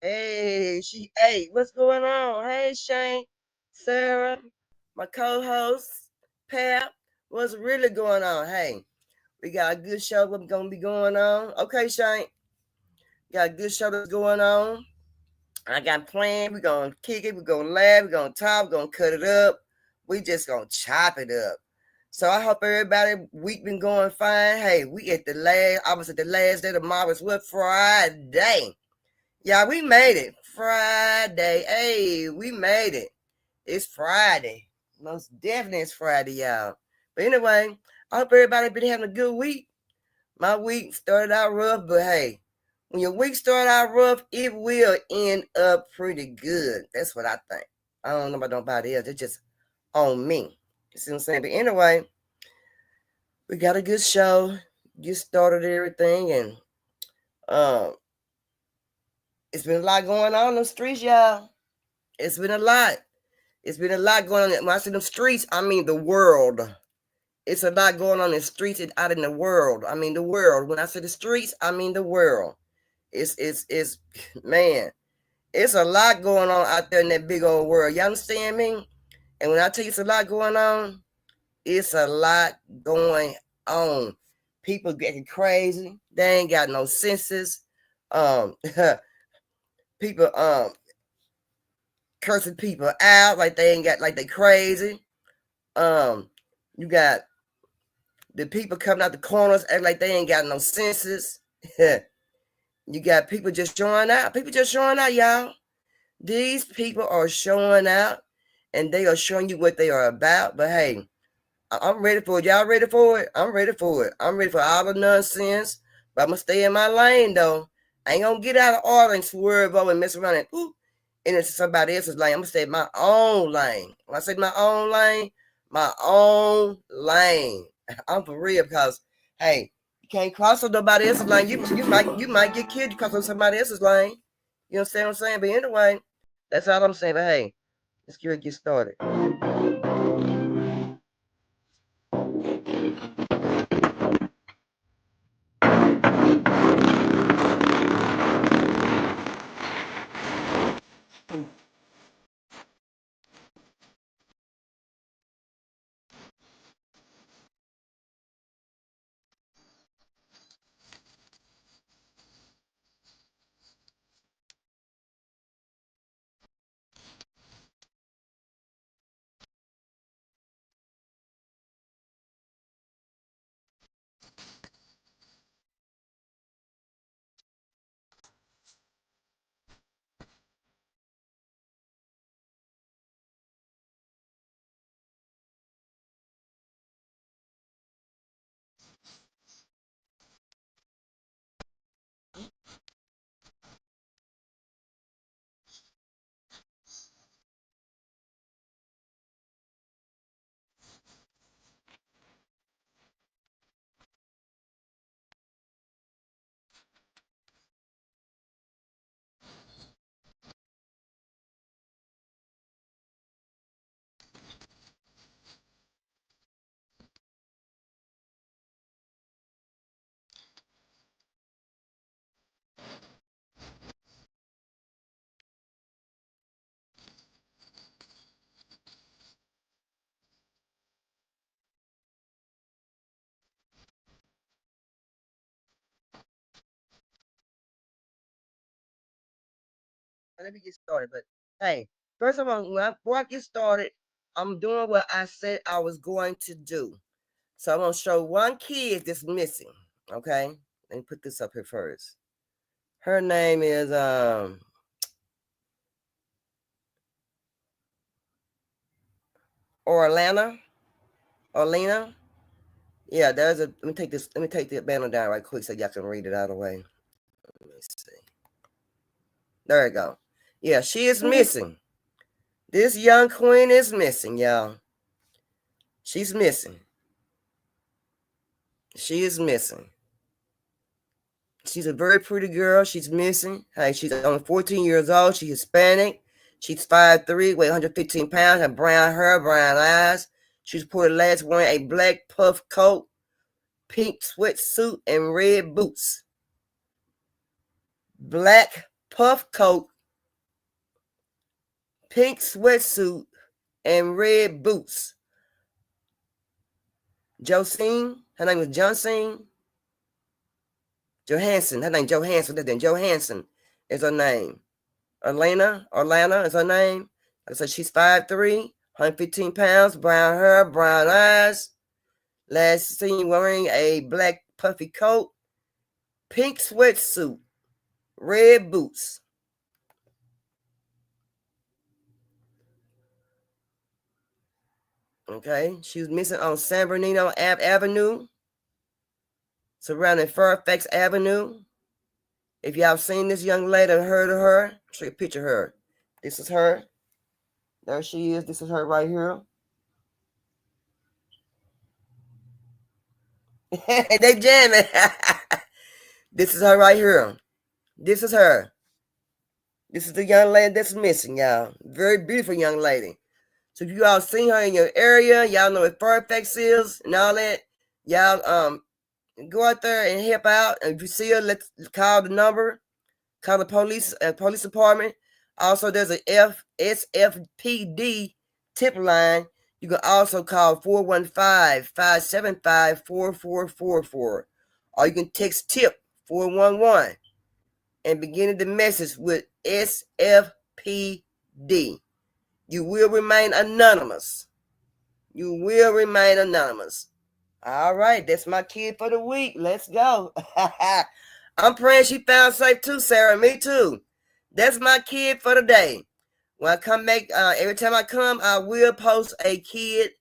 Hey, what's going on? Hey, Shane, Sarah, my co-host, Pap, what's really going on? Hey, we got a good show. What's gonna be going on? Okay, Shane, got a good show that's going on. I got planned. We're gonna kick it. We're gonna laugh. We're gonna talk. We're gonna cut it up. We just gonna chop it up. So I hope everybody week been going fine. Hey, we at the last. I was at the last day of the month. What Friday? Yeah, we made it. Friday. Hey, we made it. It's Friday. Most definitely it's Friday, y'all. But anyway, I hope everybody been having a good week. My week started out rough, but hey, when your week started out rough, it will end up pretty good. That's what I think. I don't know about nobody else. It's just on me. You see what I'm saying? But anyway, we got a good show. Get started everything, and um, it's been a lot going on in the streets, y'all. It's been a lot. It's been a lot going on. When I say the streets, I mean the world. It's a lot going on in the streets and out in the world. I mean the world. When I say the streets, I mean the world. It's man, it's a lot going on out there in that big old world. You understand me? And when I tell you it's a lot going on, it's a lot going on. People getting crazy. They ain't got no senses. Um, people cursing people out like they ain't got like they crazy. Um, you got the people coming out the corners act like they ain't got no senses. You got people just showing out. People just showing out, y'all. These people are showing out and they are showing you what they are about. But hey, I'm ready for it. Y'all ready for it? I'm ready for it. I'm ready for all the nonsense. But I'm gonna stay in my lane though. I ain't gonna get out of order and swerve over and mess around and ooh, into somebody else's lane. I'm gonna stay in my own lane. When I say my own lane. I'm for real because hey, you can't cross on nobody else's lane. You might get killed because of somebody else's lane. You understand what I'm saying? But anyway, that's all I'm saying. But hey, let's get started. let me get started. But hey, first of all, before I get started, I'm doing what I said I was going to do. So I'm gonna show one kid that's missing. Okay, let me put this up here first. Her name is Orlana. Orlena. Yeah, there's a. Let me take this. Let me take the banner down right quick so y'all can read it out of the way. Let me see. There we go. Yeah, she is missing. This young queen is missing, y'all. She's missing. She is missing. She's a very pretty girl. She's missing. Hey, she's only 14 years old. She's Hispanic. She's 5'3", weighs 115 pounds, has brown hair, brown eyes. She's reported last wearing a black puff coat, pink sweatsuit, and red boots. Black puff coat, pink sweatsuit, and red boots. Josine, her name is Johansen. Her name Johansen. Johansen is her name. Orlana is her name. Like I said, she's 5'3", 115 pounds, brown hair, brown eyes. Last seen wearing a black puffy coat, pink sweatsuit, red boots. Okay, she was missing on San Bernardino Avenue, surrounding Fairfax Avenue. If y'all seen this young lady or heard of her, I'll show you a picture of her. This is her. There she is. This is her right here. They jamming. This is her right here. This is her. This is the young lady that's missing, y'all. Very beautiful young lady. So if you all seen her in your area, y'all know what Fairfax is and all that, y'all go out there and help out. And if you see her, let's call the number. Call the police department. Also, there's a SFPD tip line. You can also call 415-575-4444. Or you can text tip 411 and begin the message with SFPD. You will remain anonymous. You will remain anonymous. All right, that's my kid for the week. Let's go. I'm praying she found safe too, Sarah. Me too. That's my kid for the day. When I come back, every time I come, I will post a kid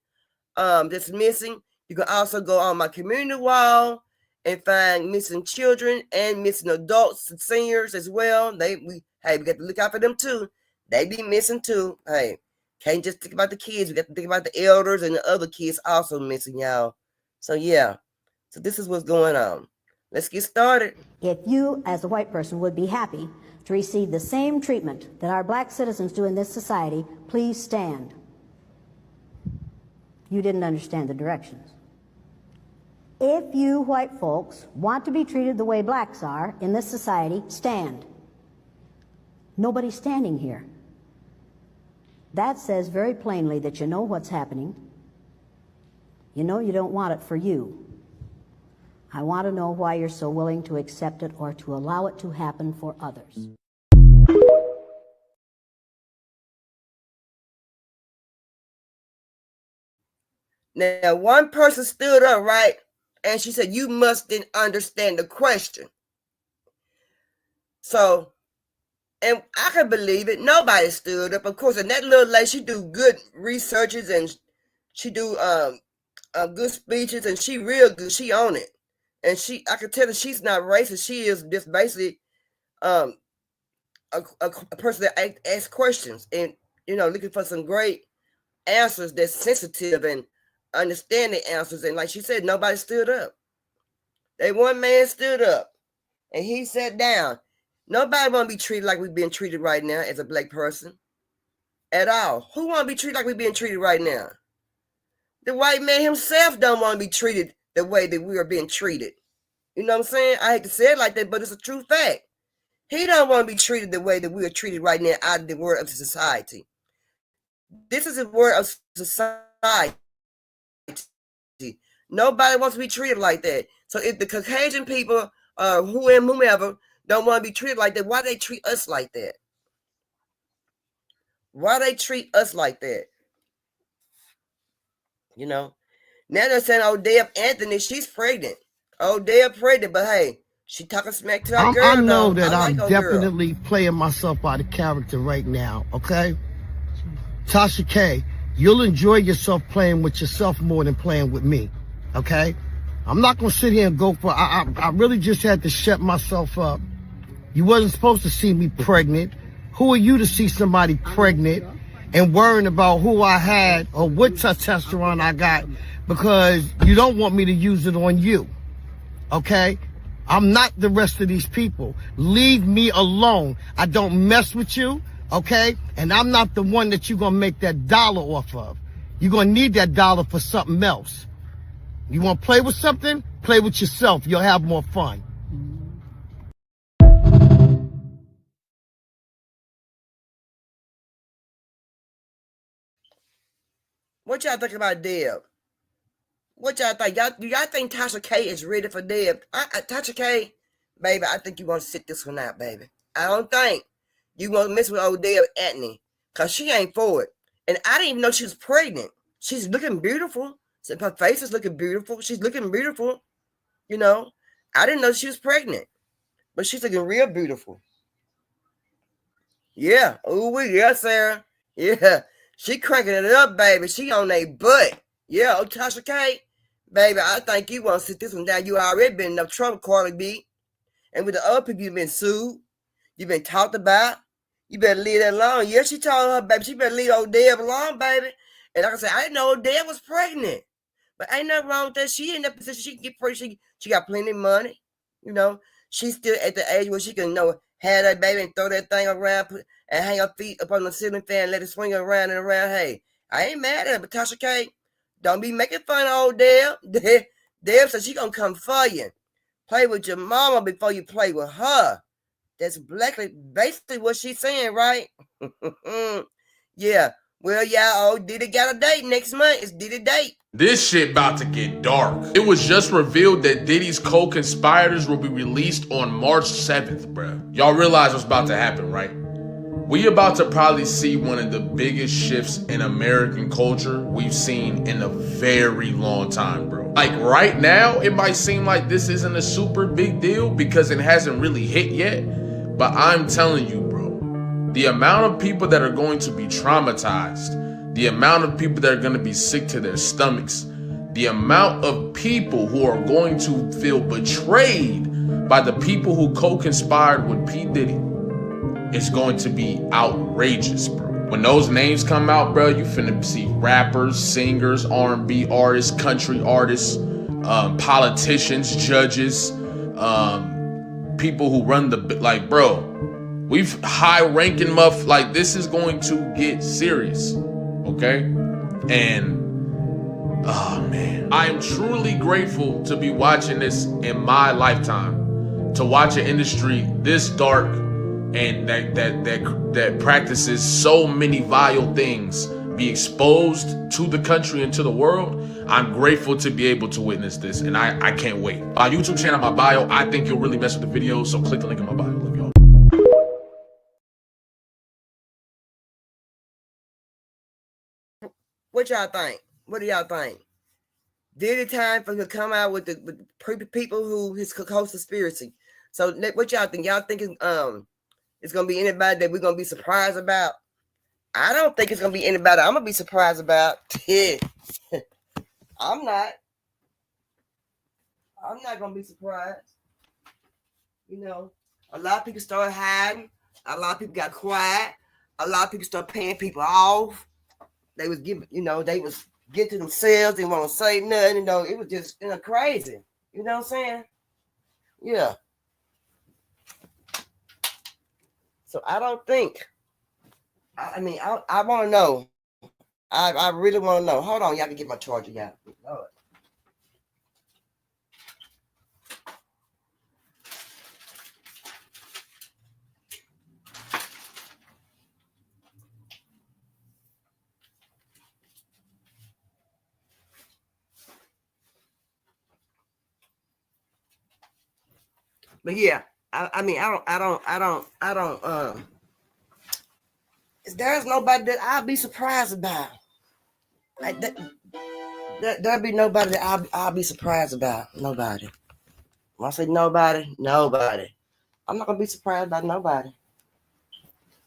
that's missing. You can also go on my community wall and find missing children and missing adults and seniors as well. We got to look out for them too. They be missing too. Hey, can't just think about the kids. We got to think about the elders and the other kids also missing, y'all. So yeah. So this is what's going on. Let's get started. If you, as a white person, would be happy to receive the same treatment that our black citizens do in this society, please stand. You didn't understand the directions. If you white folks want to be treated the way blacks are in this society, stand. Nobody's standing here. That says very plainly that you know what's happening. You know you don't want it for you. I want to know why you're so willing to accept it or to allow it to happen for others. Now, one person stood up, right? And she said, you mustn't understand the question. So, and I can believe it. Nobody stood up. Of course, and that little lady, she do good researches and she do good speeches and she real good. She on it. And I can tell that she's not racist. She is just basically a person that asks questions and, looking for some great answers that's sensitive and understanding answers. And like she said, nobody stood up. One man stood up and he sat down. Nobody want to be treated like we're being treated right now as a black person at all. Who want to be treated like we're being treated right now? The white man himself don't want to be treated the way that we are being treated. You know what I'm saying? I hate to say it like that, but it's a true fact. He don't want to be treated the way that we are treated right now out of the world of society. This is a word of society. Nobody wants to be treated like that. So if the Caucasian people, whomever, don't want to be treated like that, why do they treat us like that? Why they treat us like that? You know. Now they're saying, oh, Deb Anthony, she's pregnant. Oh, Deb pregnant, but hey, she talking smack to our girl. I know though. that I like I'm definitely playing myself out of character right now, okay? Tasha K, you'll enjoy yourself playing with yourself more than playing with me, okay? I'm not going to sit here and go for... I really just had to shut myself up. You wasn't supposed to see me pregnant. Who are you to see somebody pregnant and worrying about who I had or what testosterone I got because you don't want me to use it on you, okay? I'm not the rest of these people. Leave me alone. I don't mess with you, okay? And I'm not the one that you're going to make that dollar off of. You're going to need that dollar for something else. You want to play with something? Play with yourself. You'll have more fun. What y'all think about Deb? What y'all think? Do y'all think Tasha K is ready for Deb? Tasha K, baby, I think you want to sit this one out, baby. I don't think you want to mess with old Deb Anthony because she ain't for it. And I didn't even know she was pregnant. She's looking beautiful. So her face is looking beautiful. She's looking beautiful. You know, I didn't know she was pregnant, but she's looking real beautiful. Yeah. Oh, yeah, Sarah. Yeah. She cranking it up, baby. She on a butt. Yeah, oh, Tasha K. Baby, I think you want to sit this one down. You already been in enough trouble, Carly B. And with the other people, you've been sued. You've been talked about. You better leave that alone. Yeah, she told her, baby, she better leave old Deb alone, baby. And like I said, I didn't know old Deb was pregnant. But ain't nothing wrong with that. She in that position. She can get pregnant. She got plenty of money. You know, she's still at the age where she can, have that baby and throw that thing around and hang her feet up on the ceiling fan and let it swing around and around. Hey, I ain't mad at her, but Tasha K, don't be making fun of old Deb. Deb said she gonna come for you. Play with your mama before you play with her. That's basically what she's saying, right? Yeah. Well, yeah, old Diddy got a date next month. It's Diddy date. This shit about to get dark. It was just revealed that Diddy's co-conspirators will be released on March 7th, bruh. Y'all realize what's about to happen, right? We about to probably see one of the biggest shifts in American culture we've seen in a very long time, bro. Like right now, it might seem like this isn't a super big deal because it hasn't really hit yet. But I'm telling you, bro, the amount of people that are going to be traumatized, the amount of people that are going to be sick to their stomachs, the amount of people who are going to feel betrayed by the people who co-conspired with P. Diddy is going to be outrageous, bro. When those names come out, bro, you finna see rappers, singers, R&B artists, country artists, politicians, judges, people who run bro, we've high-ranking like this is going to get serious, okay? And oh man, I am truly grateful to be watching this in my lifetime, to watch an industry this dark and that practices so many vile things be exposed to the country and to the world. I'm grateful to be able to witness this, and I can't wait. My YouTube channel, my bio, I think you'll really mess with the video, so click the link in my bio. Love y'all. What y'all think? What do y'all think? Did it time for him to come out with the people who his co-conspiracy? So what y'all think? Y'all think it's gonna be anybody that we're gonna be surprised about? I don't think it's gonna be anybody I'm gonna be surprised about. I'm not gonna be surprised. A lot of people started hiding. A lot of people got quiet. A lot of people started paying people off. They was giving, they was getting to themselves. They want to say nothing. It was just crazy. You know what I'm saying? Yeah. So I don't think. I want to know. I really want to know. Hold on, y'all can get my charger, y'all. Lord. But yeah, I don't. There's nobody that I'll be surprised about. Like there'll be nobody that I'll be surprised about. Nobody. When I say nobody, nobody. I'm not gonna be surprised by nobody.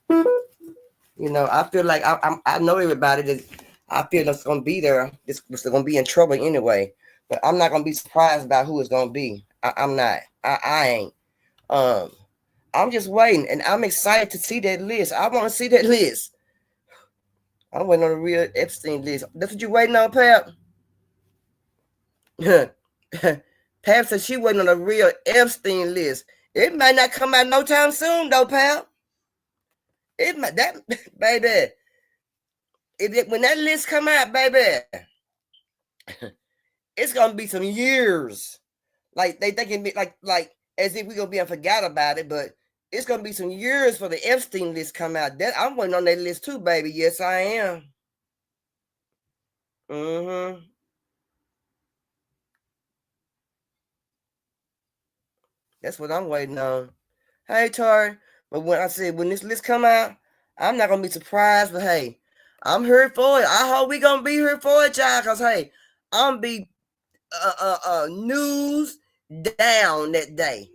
You know, I feel like I know everybody that I feel that's gonna be there. This was gonna be in trouble anyway. But I'm not gonna be surprised about who it's gonna be. I'm not. I ain't. I'm just waiting, and I'm excited to see that list. I want to see that list. I'm waiting on the real Epstein list. That's what you waiting on, Pap? Pap said she waiting on a real Epstein list. It might not come out no time soon, though, Pap. It might, that baby. When that list come out, baby, it's gonna be some years. Like they thinking like as if we gonna be forgot about it, but it's gonna be some years for the Epstein list come out. That I'm waiting on that list too, baby. Yes, I am. That's what I'm waiting on. Hey, Tori. But when this list come out, I'm not gonna be surprised. But hey, I'm here for it. I hope we gonna be here for it, y'all. Cause hey, I'm be news down that day.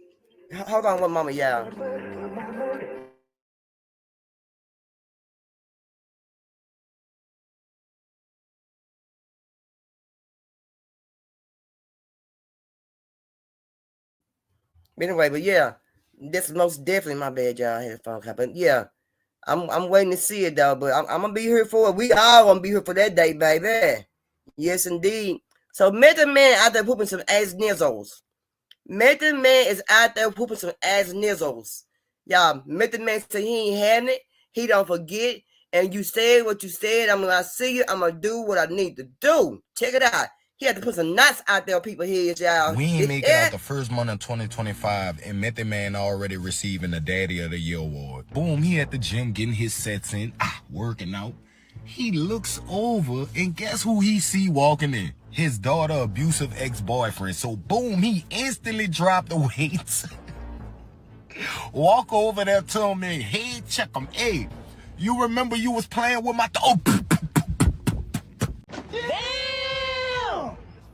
Hold on one moment, y'all. Anyway, but yeah, this is most definitely my bad, y'all. I had a phone call, but yeah, I'm waiting to see it though. But I'm gonna be here for it. We all gonna be here for that day, baby. Yes, indeed. So Method Man out there pooping some ass nizzles. Method Man is out there pooping some ass nizzles. Y'all, Method Man said he ain't having it. He don't forget. And you said what you said. I'm gonna see you. I'm gonna do what I need to do. Check it out. He had to put some knots out there on people's heads, y'all. We ain't make it out the first month of 2025, and Method Man already receiving the Daddy of the Year award. Boom, he at the gym getting his sets in, working out. He looks over, and guess who he see walking in? His daughter, abusive ex-boyfriend. So boom, he instantly dropped the weights. Walk over there, tell him, hey, check him. Hey, you remember you was playing with my...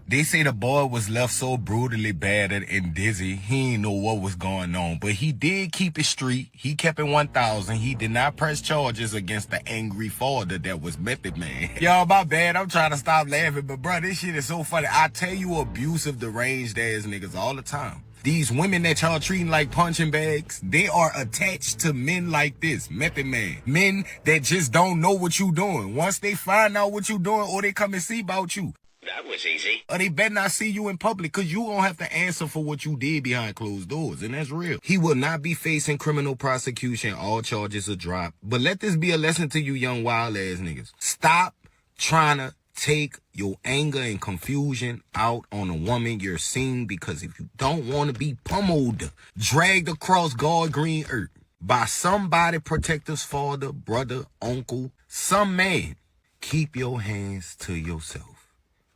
They say the boy was left so brutally battered and dizzy, he didn't know what was going on. But he did keep it street. He kept it 1,000. He did not press charges against the angry father that was Method Man. Y'all, my bad. I'm trying to stop laughing. But, bro, this shit is so funny. I tell you abusive, deranged ass niggas all the time. These women that y'all treating like punching bags, they are attached to men like this, Method Man. Men that just don't know what you doing. Once they find out what you doing or they come and see about you, that was easy. Or they better not see you in public, because you gonna have to answer for what you did behind closed doors, and that's real. He will not be facing criminal prosecution. All charges are dropped. But let this be a lesson to you young wild ass niggas. Stop trying to take your anger and confusion out on a woman you're seeing, because if you don't want to be pummeled, dragged across God green earth by somebody, protector's father, brother, uncle, some man, keep your hands to yourself.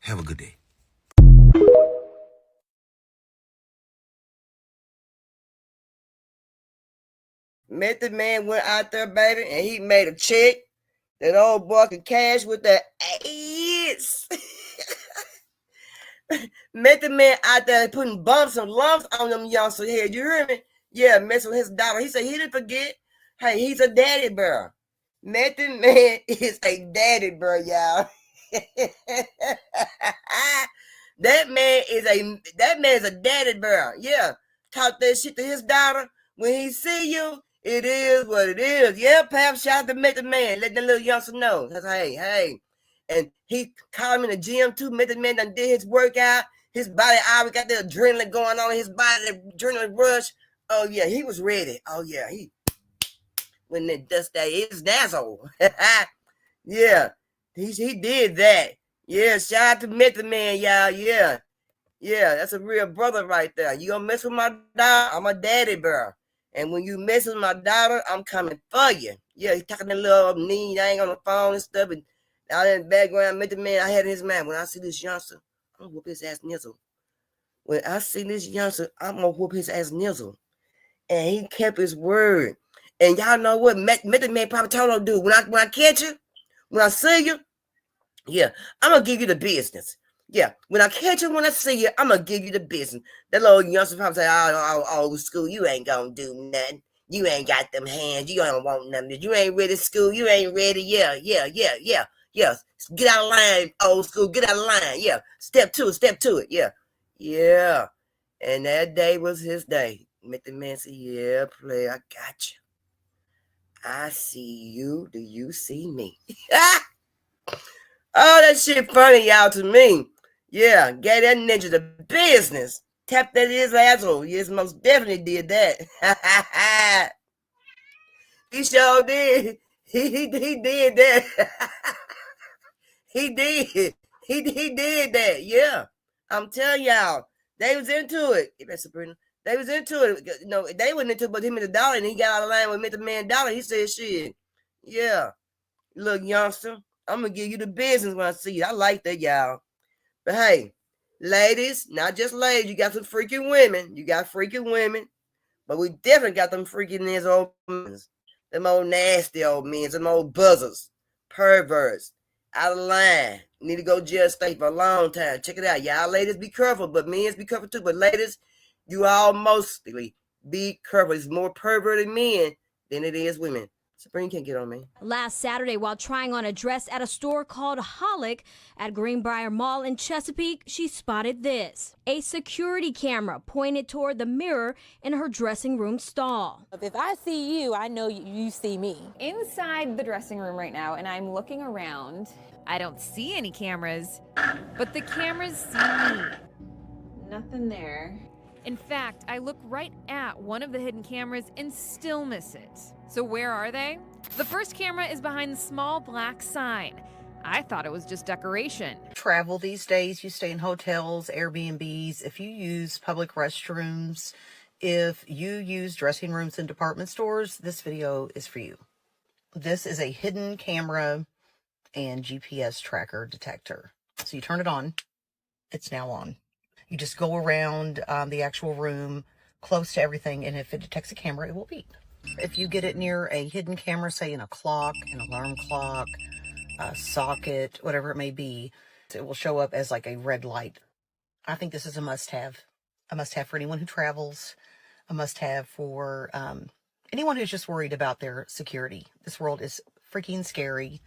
Have a good day. Method Man went out there, baby, and he made a check. That old boy could cash with the ass. Method Man out there putting bumps and lumps on them youngsters here. You hear me? Yeah, messing with his daughter. He said he didn't forget. Hey, he's a daddy bear. Method Man is a daddy bear, y'all. That man is a daddy bear. Yeah. Talk that shit to his daughter. When he see you, it is what it is. Yeah, Pap, shout out to Method Man. Let the little youngster know. That's hey. And he called him in the gym too. Method Man done did his workout. His body already got the adrenaline going on in his body, the adrenaline rush. Oh yeah, he was ready. Oh yeah, when they dust that his dazzle. Yeah. He did that. Yeah, shout out to Method Man, y'all. Yeah, that's a real brother right there. You gonna mess with my daughter? I'm a daddy bear. And when you mess with my daughter, I'm coming for you. Yeah, he's talking a little mean. I ain't on the phone and stuff. And out in the background, Method Man, I had in his mind, when I see this youngster, I'm gonna whoop his ass nizzle. When I see this youngster, I'm gonna whoop his ass nizzle. And he kept his word. And y'all know what Method Man probably told him to do. When I catch you, when I see you, yeah, I'm gonna give you the business. Yeah, when I catch you, when I see you, I'm gonna give you the business. That little youngster probably say, old school, you ain't gonna do nothing. You ain't got them hands. You don't want nothing. You ain't ready, school. You ain't ready. Yeah. Get out of line, old school. Get out of line. Yeah. Step to it. Yeah. And that day was his day. Method Man said, yeah, play, I got you. I see you. Do you see me? Oh, that shit funny, y'all, to me. Yeah, gave that ninja the business. Tapped that his asshole. Yes, most definitely did that. He sure did. He did that. He did. He did that. Yeah. I'm telling y'all. They was into it. Sabrina. They was into it. You know, they wasn't into it, but him and the dollar, and he got out of line with Method Man Dollar. He said, shit. Yeah. Look, youngster, I'm going to give you the business when I see you. I like that, y'all. But hey, ladies, not just ladies, you got some freaking women. You got freaking women. But we definitely got them freaking these old men. Them old nasty old men. Them old buzzers. Perverts. Out of line. Need to go jail state for a long time. Check it out. Y'all ladies, be careful. But men, be careful too. But ladies, you all mostly be careful. It's more perverted men than it is women. Sabrina can't get on me. Last Saturday, while trying on a dress at a store called Holic at Greenbrier Mall in Chesapeake, she spotted this. A security camera pointed toward the mirror in her dressing room stall. If I see you, I know you see me. Inside the dressing room right now, and I'm looking around. I don't see any cameras, but the cameras see me. Nothing there. In fact, I look right at one of the hidden cameras and still miss it. So where are they? The first camera is behind the small black sign. I thought it was just decoration. Travel these days, you stay in hotels, Airbnbs, if you use public restrooms, if you use dressing rooms in department stores, this video is for you. This is a hidden camera and GPS tracker detector. So you turn it on, it's now on. You just go around the actual room close to everything, and if it detects a camera, it will beep. If you get it near a hidden camera, say in a clock, an alarm clock, a socket, whatever it may be, it will show up as like a red light. I think this is a must-have. A must-have for anyone who travels, a must-have for anyone who's just worried about their security. This world is freaking scary.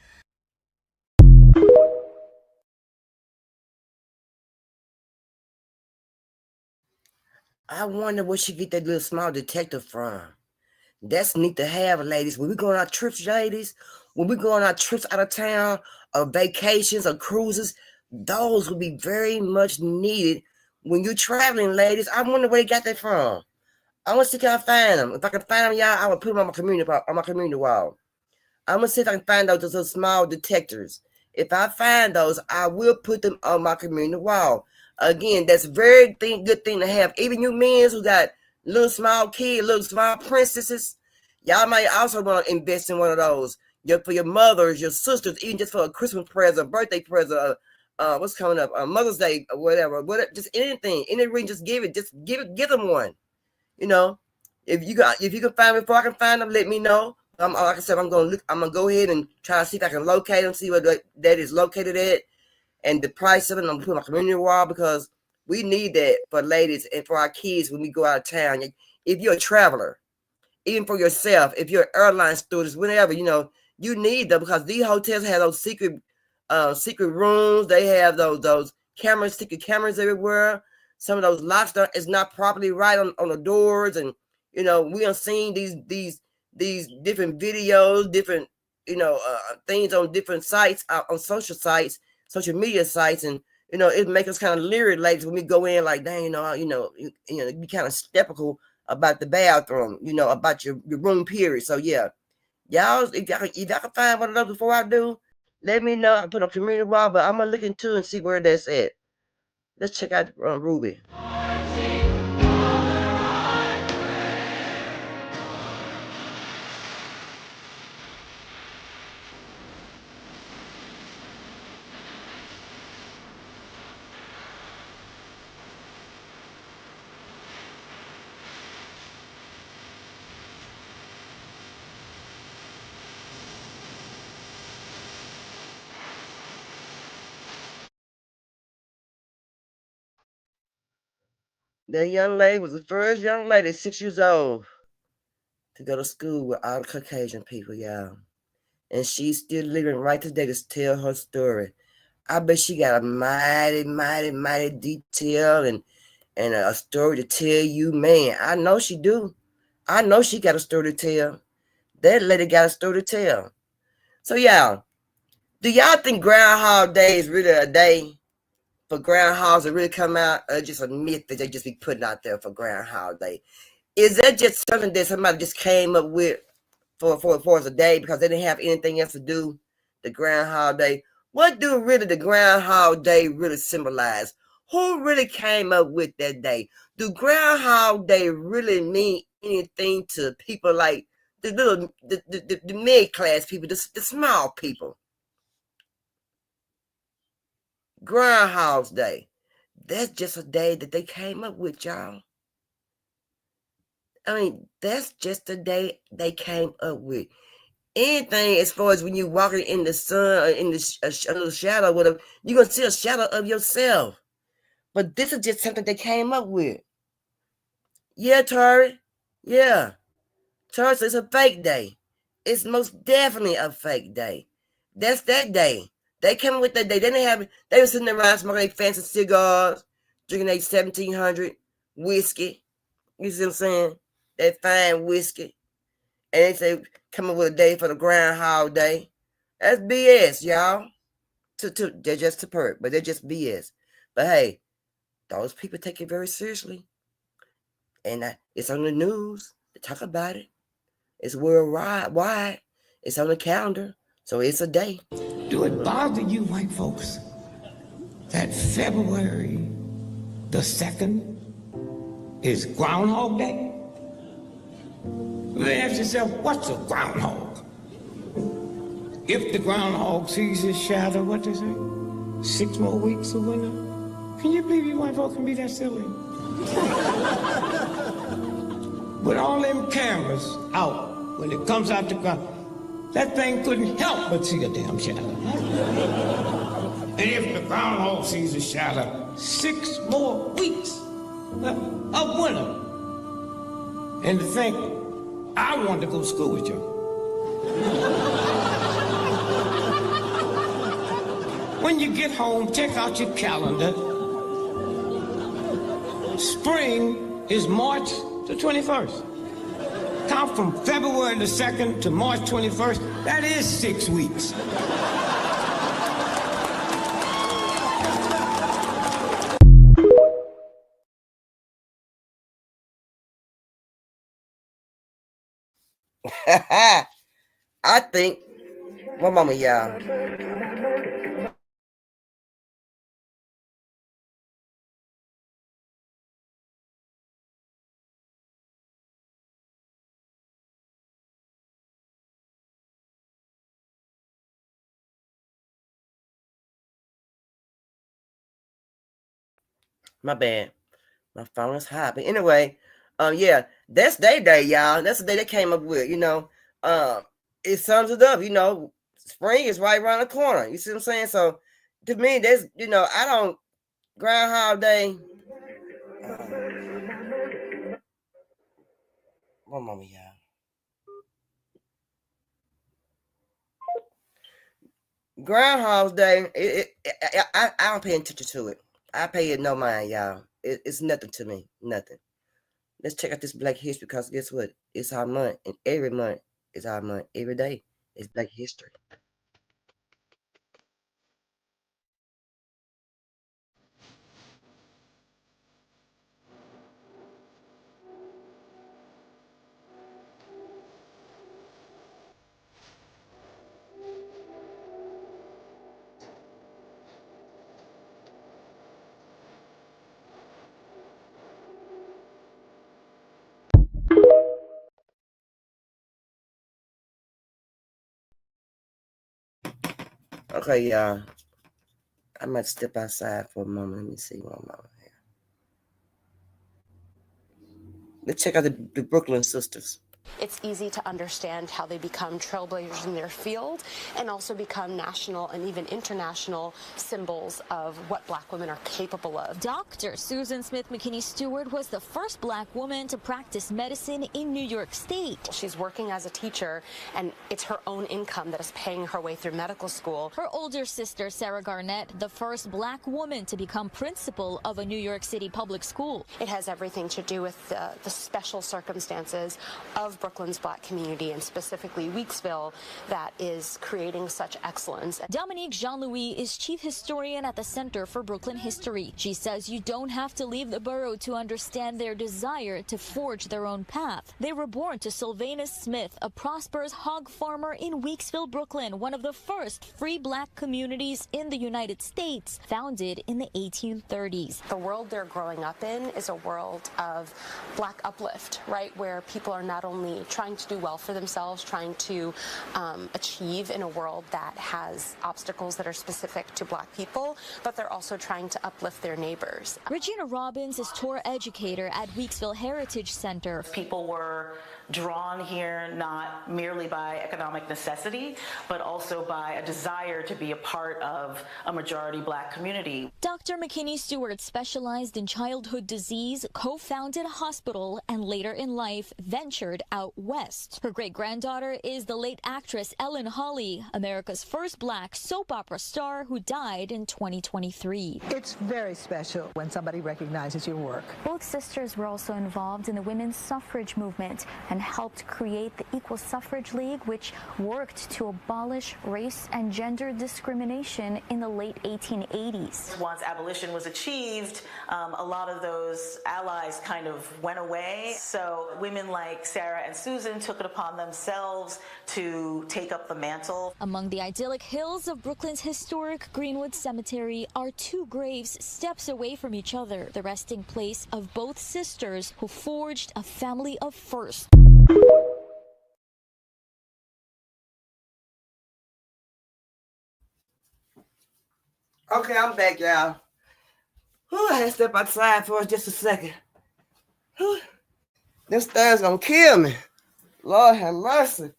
I wonder where she get that little small detector from. That's neat to have, ladies. When we go on our trips, ladies, when we go on our trips out of town, or vacations, or cruises, those would be very much needed when you're traveling, ladies. I wonder where they got that from. I want to see if I can find them. If I can find them, y'all, I will put them on my community wall. I'm gonna see if I can find those little small detectors. If I find those, I will put them on my community wall. Again, that's a very good thing to have. Even you men who got little small kids, little small princesses, y'all might also want to invest in one of those. For your mothers, your sisters, even just for a Christmas present, birthday present, what's coming up, Mother's Day, or whatever, just anything, any reason, just give them one. You know, if you can find me before I can find them, let me know. Like I said, I'm gonna go ahead and try to see if I can locate them, see where that is located at, and the price of it. I'm gonna put on my community wall because we need that for ladies and for our kids when we go out of town. If you're a traveler, even for yourself, if you're an airline stewardess, whenever, you need them because these hotels have those secret rooms. They have those cameras, secret cameras everywhere. Some of those locks is not properly right on the doors, and we are seeing these different videos, different things on different sites, on social media sites, and it makes us kind of leery, ladies, when we go in like, dang, be kind of skeptical about the bathroom, about your room period. So yeah, y'all, if y'all can find one of those before I do, let me know. I put on community wall, but I'm gonna look into and see where that's at. Let's check out Ruby. That young lady was the first young lady, 6 years old, to go to school with all the Caucasian people, y'all. And she's still living right today to tell her story. I bet she got a mighty, mighty, mighty detail and a story to tell you, man. I know she do. I know she got a story to tell. That lady got a story to tell. So, y'all, do y'all think Groundhog Day is really a day for groundhogs to really come out, or just a myth that they just be putting out there for Groundhog Day? Is that just something that somebody just came up with for a day because they didn't have anything else to do? The Groundhog Day. What do really the Groundhog Day really symbolize? Who really came up with that day? Do Groundhog Day really mean anything to people like the mid-class people, the small people? Groundhog's Day. That's just a day that they came up with, y'all. I mean, that's just a day they came up with. Anything as far as when you walking in the sun or in the little shadow, whatever, you're going to see a shadow of yourself. But this is just something they came up with. Yeah, Tori. Yeah. Tori says it's a fake day. It's most definitely a fake day. That's that day. They came up with that day. They were sitting around smoking their fancy cigars, drinking their 1700 whiskey. You see what I'm saying? That fine whiskey. And they say, come up with a day for the Groundhog Day. That's BS, y'all. They're just to perk, but they're just BS. But hey, those people take it very seriously. And it's on the news. They talk about it. It's worldwide. It's on the calendar. So it's a day. Do it bother you, white folks, that February the 2nd is Groundhog Day? You ask yourself, what's a groundhog? If the groundhog sees his shadow, what they say? 6 more weeks of winter? Can you believe you white folks can be that silly? With all them cameras out, when it comes out the ground, that thing couldn't help but see a damn shadow. And if the groundhog sees a shadow, 6 more weeks of winter. And to think, I want to go to school with you. When you get home, take out your calendar. Spring is March the 21st. Count from February the 2nd to March 21st. That is 6 weeks. I think, one moment, y'all. My bad. My phone is hot. But anyway, yeah, that's their day, y'all. That's the day they came up with, it sums it up, spring is right around the corner. You see what I'm saying? So to me, that's, I don't, Groundhog Day. One moment, y'all. Groundhog Day, I don't pay attention to it. I pay it no mind, y'all. It's nothing to me, nothing. Let's check out this Black History, because guess what? It's our month, and every month is our month. Every day is Black History. Okay, y'all. I might step outside for a moment. Let me see one moment here. Let's check out the Brooklyn Sisters. it's easy to understand how they become trailblazers in their field and also become national and even international symbols of what Black women are capable of. Dr. Susan Smith McKinney-Stewart was the first Black woman to practice medicine in New York State. She's working as a teacher, and it's her own income that is paying her way through medical school. Her older sister, Sarah Garnett, the first Black woman to become principal of a New York City public school. It has everything to do with the special circumstances of Brooklyn's Black community, and specifically Weeksville, that is creating such excellence. Dominique Jean-Louis is chief historian at the Center for Brooklyn History. She says you don't have to leave the borough to understand their desire to forge their own path. They were born to Sylvanus Smith, a prosperous hog farmer in Weeksville, Brooklyn, one of the first free Black communities in the United States, founded in the 1830s. The world they're growing up in is a world of Black uplift, right, where people are not only trying to do well for themselves, trying to achieve in a world that has obstacles that are specific to Black people, but they're also trying to uplift their neighbors. Regina Robbins is tour educator at Weeksville Heritage Center. People were drawn here not merely by economic necessity, but also by a desire to be a part of a majority Black community. Dr. McKinney-Stewart specialized in childhood disease, co-founded a hospital, and later in life ventured out west. Her great-granddaughter is the late actress Ellen Holly, America's first Black soap opera star who died in 2023. It's very special when somebody recognizes your work. Both sisters were also involved in the women's suffrage movement and helped create the Equal Suffrage League, which worked to abolish race and gender discrimination in the late 1880s. Once abolition was achieved, a lot of those allies kind of went away. So women like Sarah and Susan took it upon themselves to take up the mantle. Among the idyllic hills of Brooklyn's historic Greenwood Cemetery are two graves steps away from each other, the resting place of both sisters who forged a family of firsts. Okay, I'm back, y'all. Whew, I had to step outside for just a second. Whew. This thing's gonna kill me. Lord have mercy.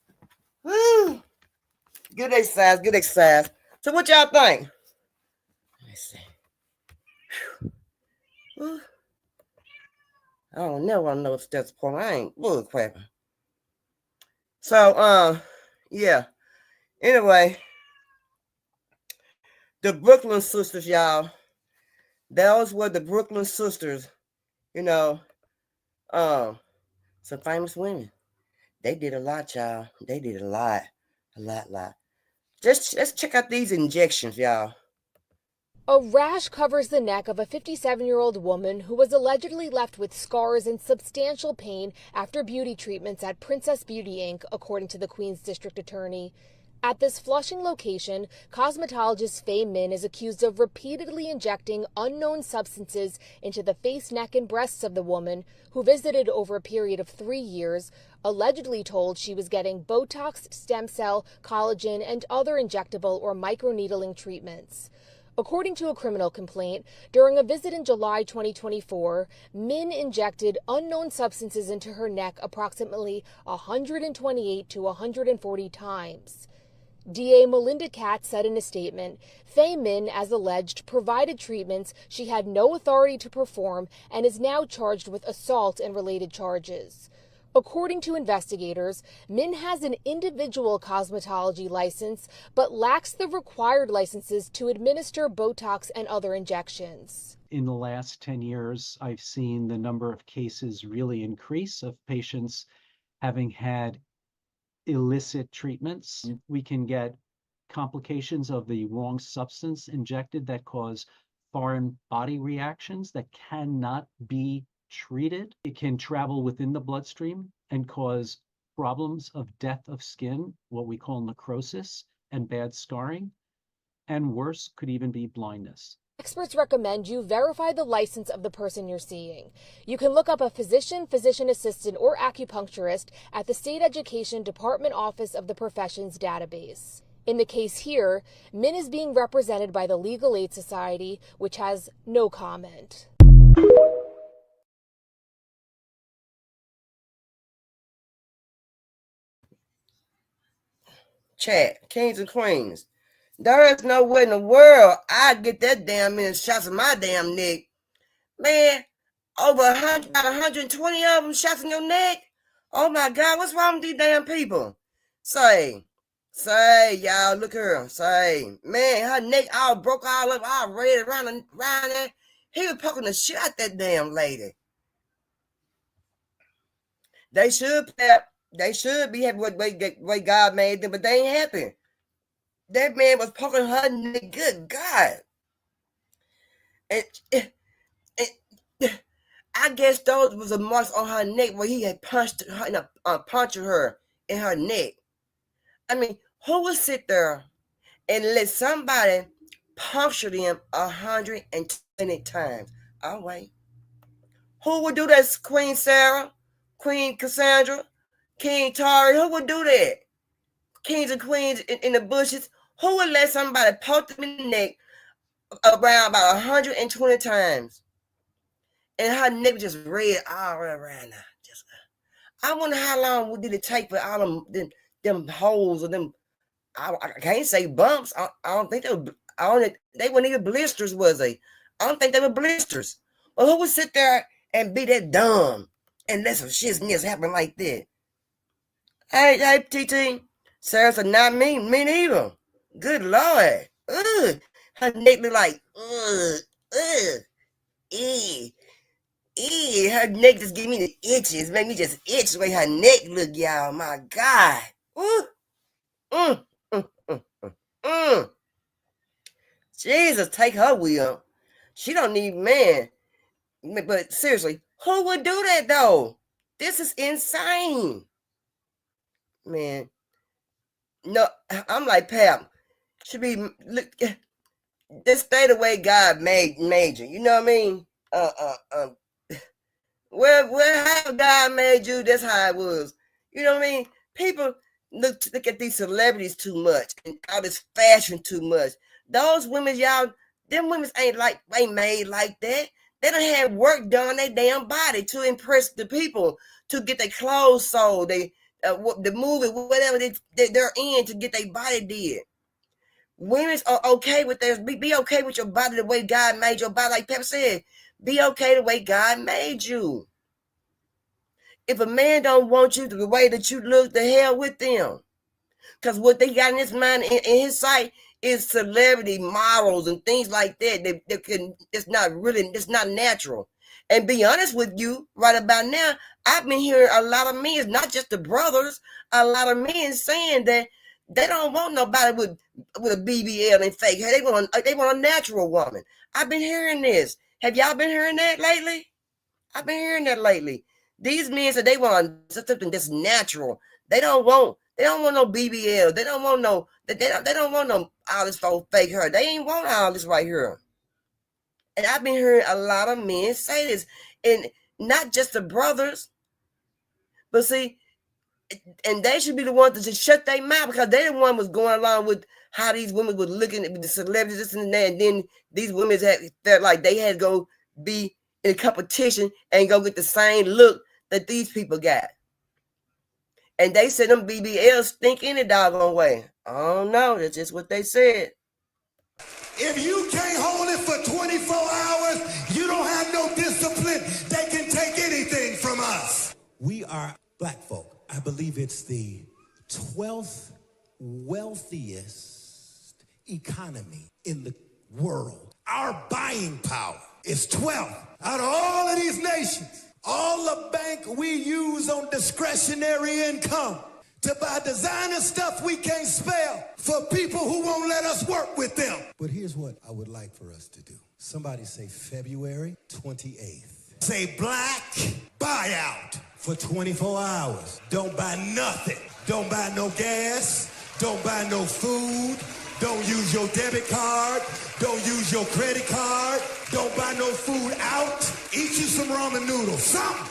Whew. Good exercise, good exercise. So what y'all think? Let's see. Whew. I don't never want to know what's that's point. I ain't bull crapping. So, yeah. Anyway, the Brooklyn sisters, y'all. Those were the Brooklyn sisters, you know, some famous women. They did a lot, y'all. They did a lot. Let's check out these injections, y'all. A rash covers the neck of a 57-year-old woman who was allegedly left with scars and substantial pain after beauty treatments at Princess Beauty Inc., according to the Queens District Attorney. At this Flushing location, cosmetologist Faye Min is accused of repeatedly injecting unknown substances into the face, neck, and breasts of the woman, who visited over a period of 3 years, allegedly told she was getting Botox, stem cell, collagen, and other injectable or microneedling treatments. According to a criminal complaint, during a visit in July 2024, Min injected unknown substances into her neck approximately 128 to 140 times. DA Melinda Katz said in a statement, Faye Min, as alleged, provided treatments she had no authority to perform and is now charged with assault and related charges. According to investigators, Min has an individual cosmetology license but lacks the required licenses to administer Botox and other injections. In the last 10 years, I've seen the number of cases really increase of patients having had illicit treatments. We can get complications of the wrong substance injected that cause foreign body reactions that cannot be treated. It can travel within the bloodstream and cause problems of death of skin, what we call necrosis, and bad scarring. And worse, could even be blindness. Experts recommend you verify the license of the person you're seeing. You can look up a physician, physician assistant, or acupuncturist at the State Education Department Office of the Professions database. In the case here, Min is being represented by the Legal Aid Society, which has no comment. chat, kings and queens. There is no way in the world I get that damn many shots in my damn neck. Man, over 100, about 120 of them shots in your neck? Oh my God, what's wrong with these damn people? Say, y'all, look here. Say, man, her neck all broke all up, all red around there. He was poking the shit out that damn lady. They should be happy with the way God made them, but they ain't happy. That man was poking her neck. Good God. And I guess those was a marks on her neck where he had punched her in her neck. I mean, who would sit there and let somebody puncture them 120 times? Oh, wait. Who would do that? Queen Sarah, Queen Cassandra, King Tari? Who would do that? Kings and queens in the bushes. Who would let somebody poke them in the neck around about 120 times? And her neck was just red all around her. I wonder how long did it take for all them holes or them. I can't say bumps. I don't think they weren't even blisters, was they? I don't think they were blisters. Well, who would sit there and be that dumb and let some shizness happen like that? Hey, TT. Sarah said, not me neither. Good Lord. Ugh. Her neck look like, her neck just give me the itches. Make me just itch the way her neck look, y'all. My God. Jesus, take her wheel. She don't need man. But seriously, who would do that though? This is insane. Man. No, I'm like, Pap, should be look just stay the way God made you. You know what I mean? Well, how God made you, that's how it was. You know what I mean? People look at these celebrities too much and all this fashion too much. Those women, y'all, them women ain't made like that. They don't have work done on their damn body to impress the people, to get their clothes sold, the movie, whatever they're in, to get their body did. Women are okay with theirs. Be okay with your body the way God made your body. Like Pepper said, be okay the way God made you. If a man don't want you the way that you look, the hell with them. Because what they got in his mind, in his sight, is celebrity models and things like that. It's not natural. And be honest with you, right about now, I've been hearing a lot of men, not just the brothers, a lot of men saying that they don't want nobody with a BBL and fake hair. They want a natural woman. I've been hearing this. Have y'all been hearing that lately? I've been hearing that lately. These men said they want something that's natural. They don't want no BBL. They don't want no all this fake hair. They ain't want all this right here. And I've been hearing a lot of men say this, and not just the brothers, but see, and they should be the ones to just shut their mouth, because they the one was going along with how these women were looking at the celebrities, this and that, and then these women felt like they had to go be in a competition and go get the same look that these people got. And they said them BBLs stink any doggone way. I don't know. That's just what they said. If you can't hold it for 24 hours, you don't have no discipline. They can take anything from us. We are black folk. I believe it's the 12th wealthiest economy in the world. Our buying power is 12th out of all of these nations. All the bank we use on discretionary income to buy designer stuff we can't spell for people who won't let us work with them. But here's what I would like for us to do. Somebody say February 28th. Say black buyout for 24 hours. Don't buy nothing. Don't buy no gas. Don't buy no food. Don't use your debit card. Don't use your credit card. Don't buy no food out. Eat you some ramen noodles. Something.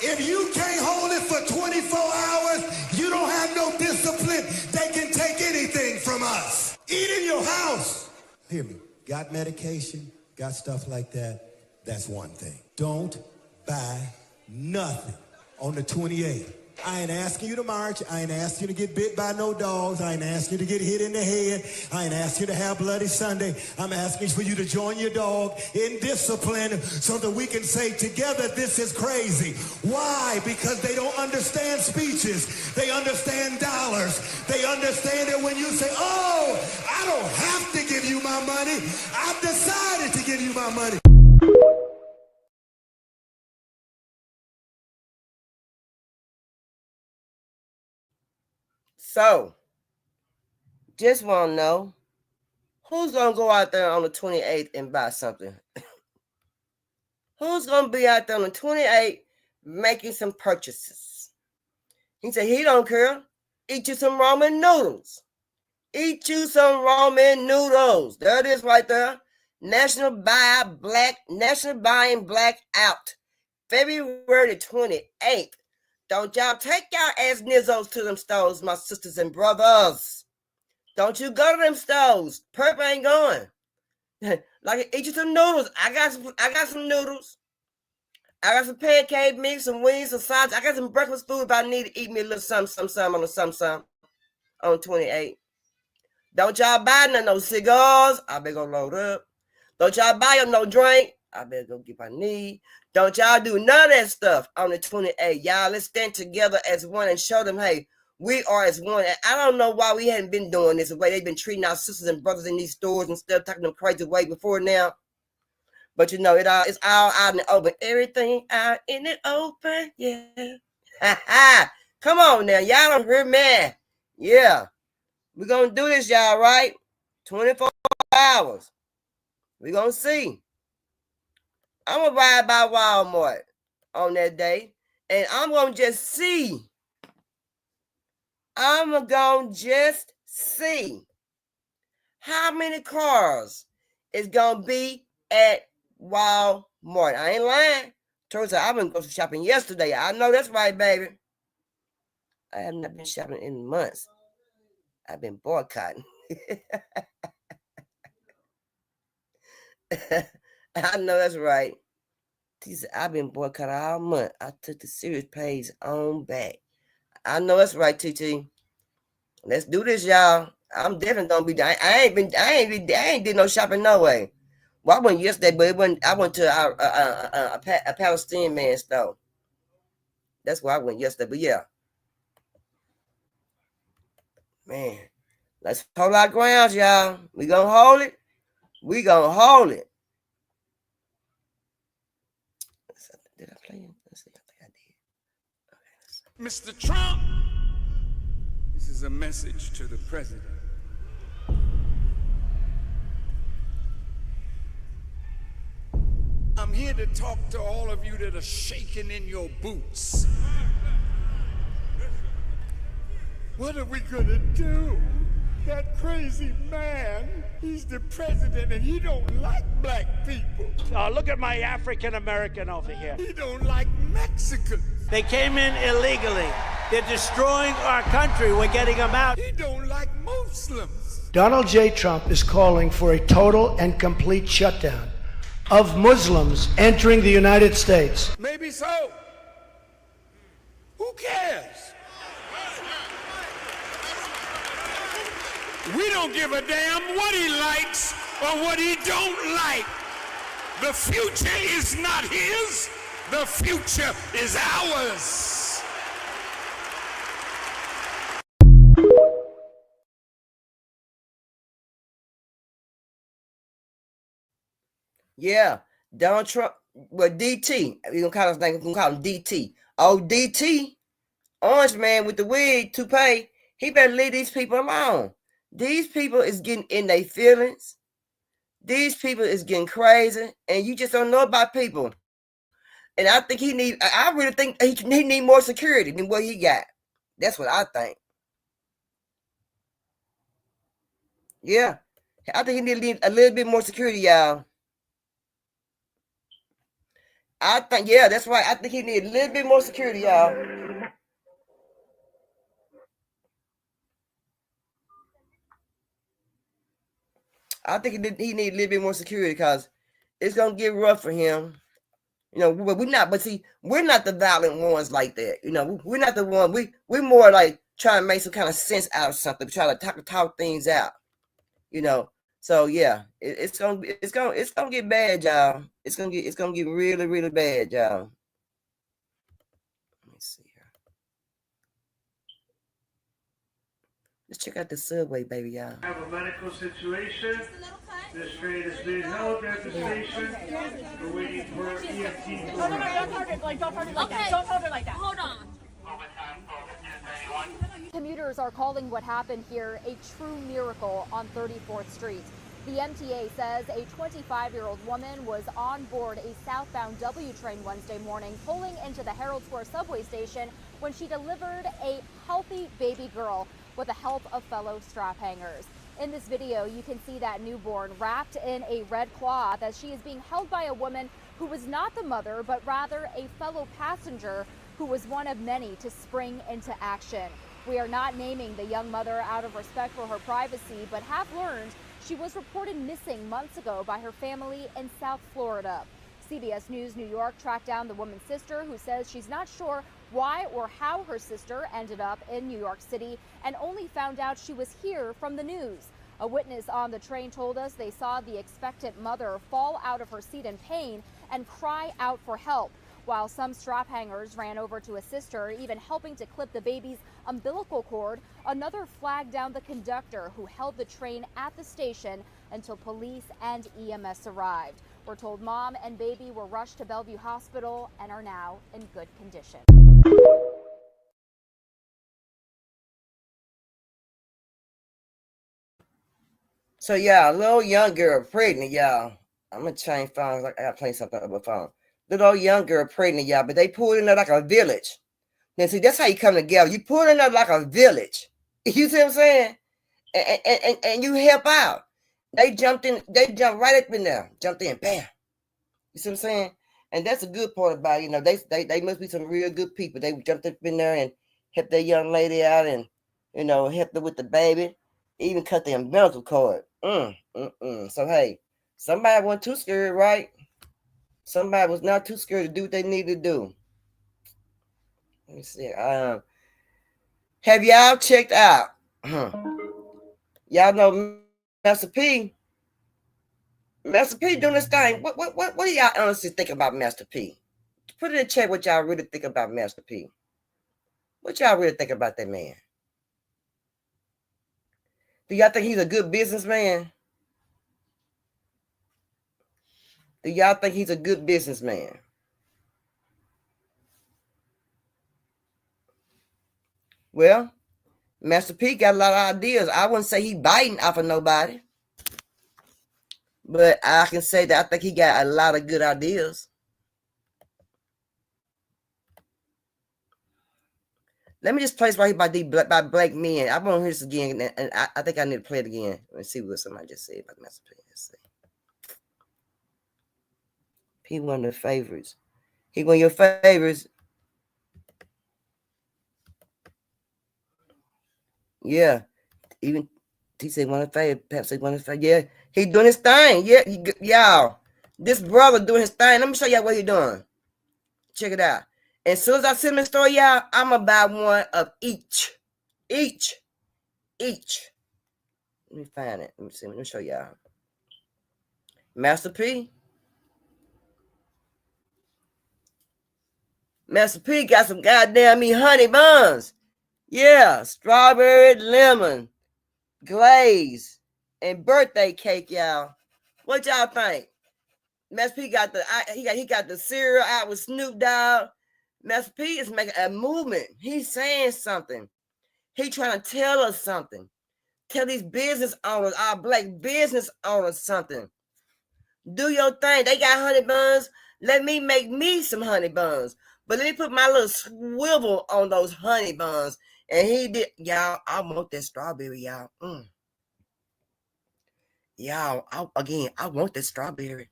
If you can't hold it for 24 hours, you don't have no discipline. They can take anything from us. Eat in your house. Hear me. Got medication, got stuff like that. That's one thing. Don't buy nothing on the 28th. I ain't asking you to march. I ain't asking you to get bit by no dogs. I ain't asking you to get hit in the head. I ain't asking you to have Bloody Sunday. I'm asking for you to join your dog in discipline so that we can say together, this is crazy. Why? Because they don't understand speeches. They understand dollars. They understand that when you say, oh, I don't have to give you my money. I've decided to give you my money. So, just want to know, who's going to go out there on the 28th and buy something? Who's going to be out there on the 28th making some purchases? He said he don't care. Eat you some ramen noodles. Eat you some ramen noodles. There it is right there. National Buying Black Out. February the 28th. Don't y'all take y'all ass nizzos to them stores, my sisters and brothers. Don't you go to them stores. Purple ain't going. Like, eat you some noodles. I got some noodles. I got some pancake mix, some wings, some sausage. I got some breakfast food if I need to eat me a little something on the something on 28. Don't y'all buy no cigars. I better go load up. Don't y'all buy no drink. I better go get my knee. Don't y'all do none of that stuff on the 28th. Y'all, let's stand together as one and show them, hey, we are as one. And I don't know why we hadn't been doing this the way they've been treating our sisters and brothers in these stores instead of talking them crazy way before now. But you know, it's all out in the open. Everything out in the open, yeah. Come on now. Y'all don't hear me. Yeah. We're going to do this, y'all, right? 24 hours. We're going to see. I'm going to ride by Walmart on that day, and I'm going to just see. I'm going to just see how many cars is going to be at Walmart. I ain't lying. Teresa, I've been going shopping yesterday. I know that's right, baby. I have not been shopping in months. I've been boycotting. I know that's right. I've been boycotting all month. I took the serious page on back. I know that's right, TT. Let's do this, y'all. I'm definitely gonna be. I ain't did no shopping no way. Well, I went yesterday, but it wasn't. I went to a Palestinian man store. That's where I went yesterday. But yeah, man, let's hold our grounds, y'all. We gonna hold it. We gonna hold it. Did I play it? Let's see. I think I did. Okay, Mr. Trump, this is a message to the president. I'm here to talk to all of you that are shaking in your boots. What are we gonna do? That crazy man, he's the president and he don't like black people. Oh, look at my African American over here. He don't like Mexicans. They came in illegally. They're destroying our country. We're getting them out. He don't like Muslims. Donald J. Trump is calling for a total and complete shutdown of Muslims entering the United States. Maybe so. Who cares? We don't give a damn what he likes or what he don't like. The future is not his. The future is ours. Yeah, Donald Trump. Well, DT. We're gonna call him DT. Oh, DT, Orange Man with the wig, toupee. He better leave these people alone. These people is getting in their feelings. These people is getting crazy, and you just don't know about people. And I think I really think he need more security than what he got. That's what I think. Yeah, I think he need a little bit more security, y'all. I think, yeah, that's right. I think he need a little bit more security, y'all. I think he need a little bit more security because it's gonna get rough for him. You know, we're not, but see, we're not the violent ones like that. You know, we're not the one. We're more like trying to make some kind of sense out of something, try to talk things out. You know, so yeah, it's gonna get bad, y'all. It's gonna get really, really bad, y'all. Let me see here. Let's check out the subway, baby, y'all. Have a medical situation. This train is being held at the station. We're waiting for EMT to arrive. Don't hold it like that. Hold on. Commuters are calling what happened here a true miracle on 34th Street. The MTA says a 25-year-old woman was on board a southbound W train Wednesday morning, pulling into the Herald Square subway station when she delivered a healthy baby girl with the help of fellow strap hangers. In this video, you can see that newborn wrapped in a red cloth as she is being held by a woman who was not the mother, but rather a fellow passenger who was one of many to spring into action. We are not naming the young mother out of respect for her privacy, but have learned she was reported missing months ago by her family in South Florida. CBS News New York tracked down the woman's sister, who says she's not sure why or how her sister ended up in New York City and only found out she was here from the news. A witness on the train told us they saw the expectant mother fall out of her seat in pain and cry out for help, while some strap hangers ran over to assist her, even helping to clip the baby's umbilical cord. Another flagged down the conductor, who held the train at the station until police and EMS arrived. We're told mom and baby were rushed to Bellevue Hospital and are now in good condition. So yeah, a little young girl pregnant, y'all. I'm gonna change phones. Like I gotta play something on my phone. Little young girl pregnant, y'all, but they pulled in there like a village. Now see, that's how you come together. You pull in there like a village. You see what I'm saying? And you help out. They jumped right up in there, jumped in, bam. You see what I'm saying? And that's a good part about it. You know, they must be some real good people. They jumped up in there and helped that young lady out, and you know, helped her with the baby, even cut the umbilical cord. So hey, somebody wasn't too scared, right? Somebody was not too scared to do what they needed to do. Let me see. Have y'all checked out? Y'all know Master P. Master P doing this thing. What do y'all honestly think about Master P? Put in the chat what y'all really think about Master P. What y'all really think about that man? Do y'all think he's a good businessman? Do y'all think he's a good businessman? Well, Master P got a lot of ideas. I wouldn't say he biting off of nobody, but I can say that I think he got a lot of good ideas. Let me just play this right here by Black Men. I want to hear this again, and I think I need to play it again. Let's see what somebody just said about Master P. Let's see. He one of the favorites. He one of your favorites. Yeah. Even he said one of the favorites. Perhaps said one of the favorites. Yeah. He doing his thing. Yeah. Y'all. This brother doing his thing. Let me show y'all what he doing. Check it out. And as soon as I send the story, y'all, I'm going to buy one of each. Each. Let me find it. Let me see. Let me show y'all. Master P. Master P got some goddamn honey buns. Yeah. Strawberry, lemon, glaze, and birthday cake, y'all. What y'all think? Master P got he got the cereal out with Snoop Dogg. Master P is making a movement. He's saying something. He trying to tell us something. Tell these business owners, our black business owners, something. Do your thing. They got honey buns. Let me make me some honey buns. But let me put my little swivel on those honey buns. And he did. Y'all, I want that strawberry, y'all. Y'all, I want that strawberry.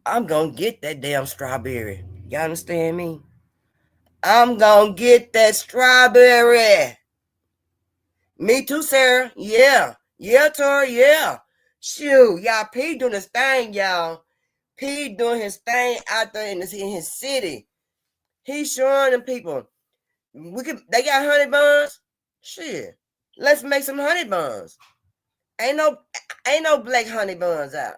I'm going to get that damn strawberry. Y'all understand me? I'm going to get that strawberry. Me too, Sarah. Yeah. Yeah, Tori. Yeah. Shoot. Y'all, P doing this thing, y'all. P doing his thing out there in his city. He's showing them people. They got honey buns. Shit. Let's make some honey buns. Ain't no black honey buns out.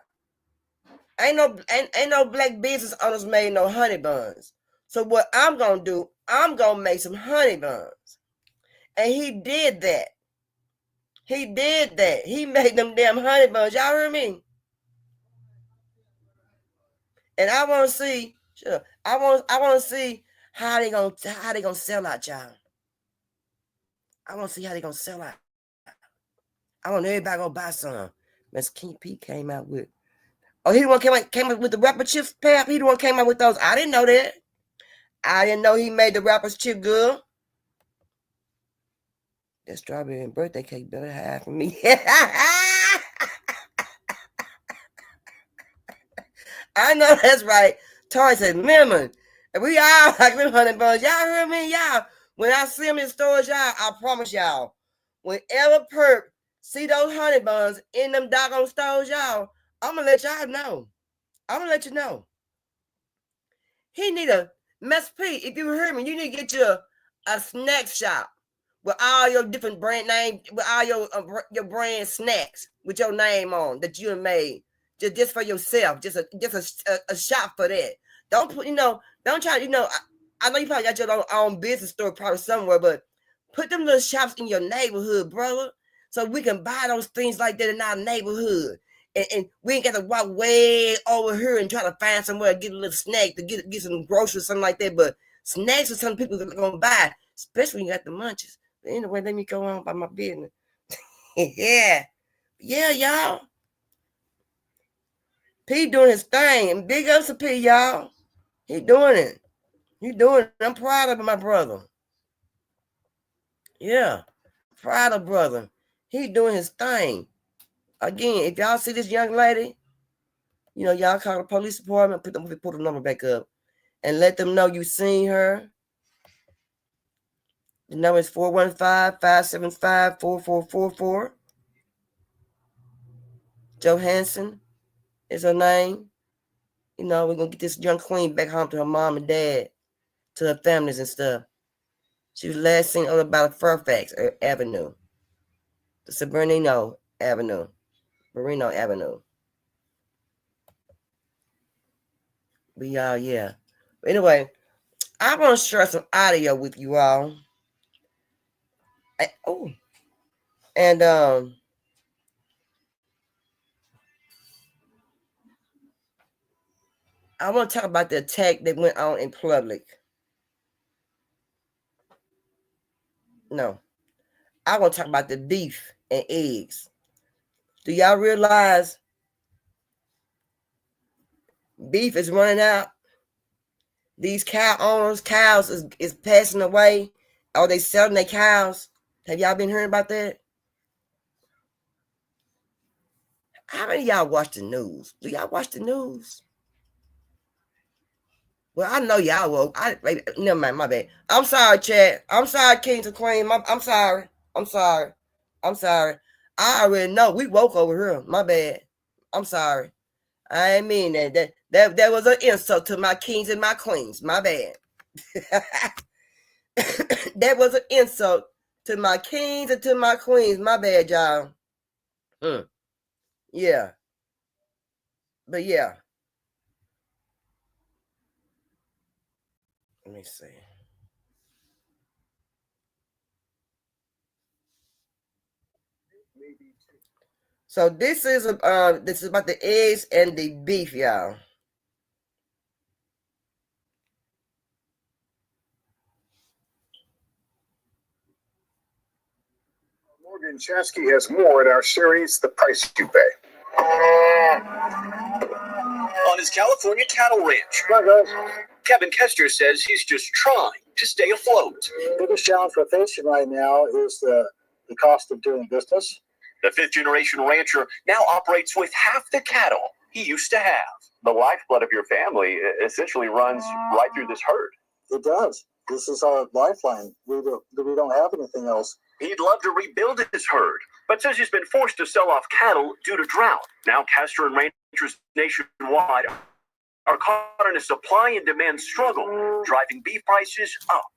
Ain't no black business owners made no honey buns. So what I'm gonna do, I'm gonna make some honey buns. And he did that. He did that. He made them damn honey buns. Y'all heard me? And I want to see. Sure. I want to see how they gonna sell out, y'all. I want to see how they gonna sell out. I want everybody to go buy some. Miss King P came out with. Oh, he the one came up with the rapper chips, Pap. He the one came out with those. I didn't know that. I didn't know he made the rapper's chip good. That strawberry and birthday cake better have for me. I know that's right. Tori said, "Lemon." And we all like them honey buns. Y'all hear me? Y'all. When I see them in stores, y'all, I promise y'all, whenever Perp see those honey buns in them doggone stores, y'all, I'm gonna let y'all know. I'm gonna let you know. He need a Miss P. If you hear me, you need to get you a snack shop with all your different brand name, with all your brand snacks with your name on that you made just for yourself. Just a shop for that. Don't put, don't try, I know you probably got your own business store probably somewhere, but put them little shops in your neighborhood, brother, so we can buy those things like that in our neighborhood. And we ain't got to walk way over here and try to find somewhere to get a little snack, to get some groceries, something like that. But snacks are something people are going to buy, especially when you got the munchies. But anyway, let me go on about my business. Yeah, y'all. P doing his thing. And big ups to P, y'all. He doing it. I'm proud of my brother. Yeah, proud of brother. He doing his thing. Again, if y'all see this young lady, y'all call the police department, put the number back up, and let them know you seen her. The number is 415-575-4444. Johansson is her name. We're going to get this young queen back home to her mom and dad, to her families and stuff. She was last seen on about Fairfax Avenue. The Sabrino Avenue. Marino Avenue. But y'all, yeah. But anyway, I want to share some audio with you all. And I want to talk about the attack that went on in public. No, I want to talk about the beef and eggs. Do y'all realize beef is running out? These cows is passing away. Are they selling their cows? Have y'all been hearing about that? How many of y'all watch the news? Do y'all watch the news? Well, I know y'all will. Never mind, my bad. I'm sorry, Chad. I'm sorry, Kings and Queens. I'm sorry. I already know. We woke over here. My bad. I'm sorry. I ain't mean that. That was an insult to my kings and my queens. My bad. That was an insult to my kings and to my queens. My bad, y'all. Yeah. But yeah. Let me see. So this is about the eggs and the beef, y'all. Morgan Chesky has more in our series, The Price You Pay. On his California cattle ranch, Kevin Kester says he's just trying to stay afloat. The biggest challenge we're facing right now is the cost of doing business. The fifth-generation rancher now operates with half the cattle he used to have. The lifeblood of your family essentially runs right through this herd. It does. This is our lifeline. We don't have anything else. He'd love to rebuild his herd, but says he's been forced to sell off cattle due to drought. Now Kester and ranchers nationwide are caught in a supply and demand struggle, driving beef prices up.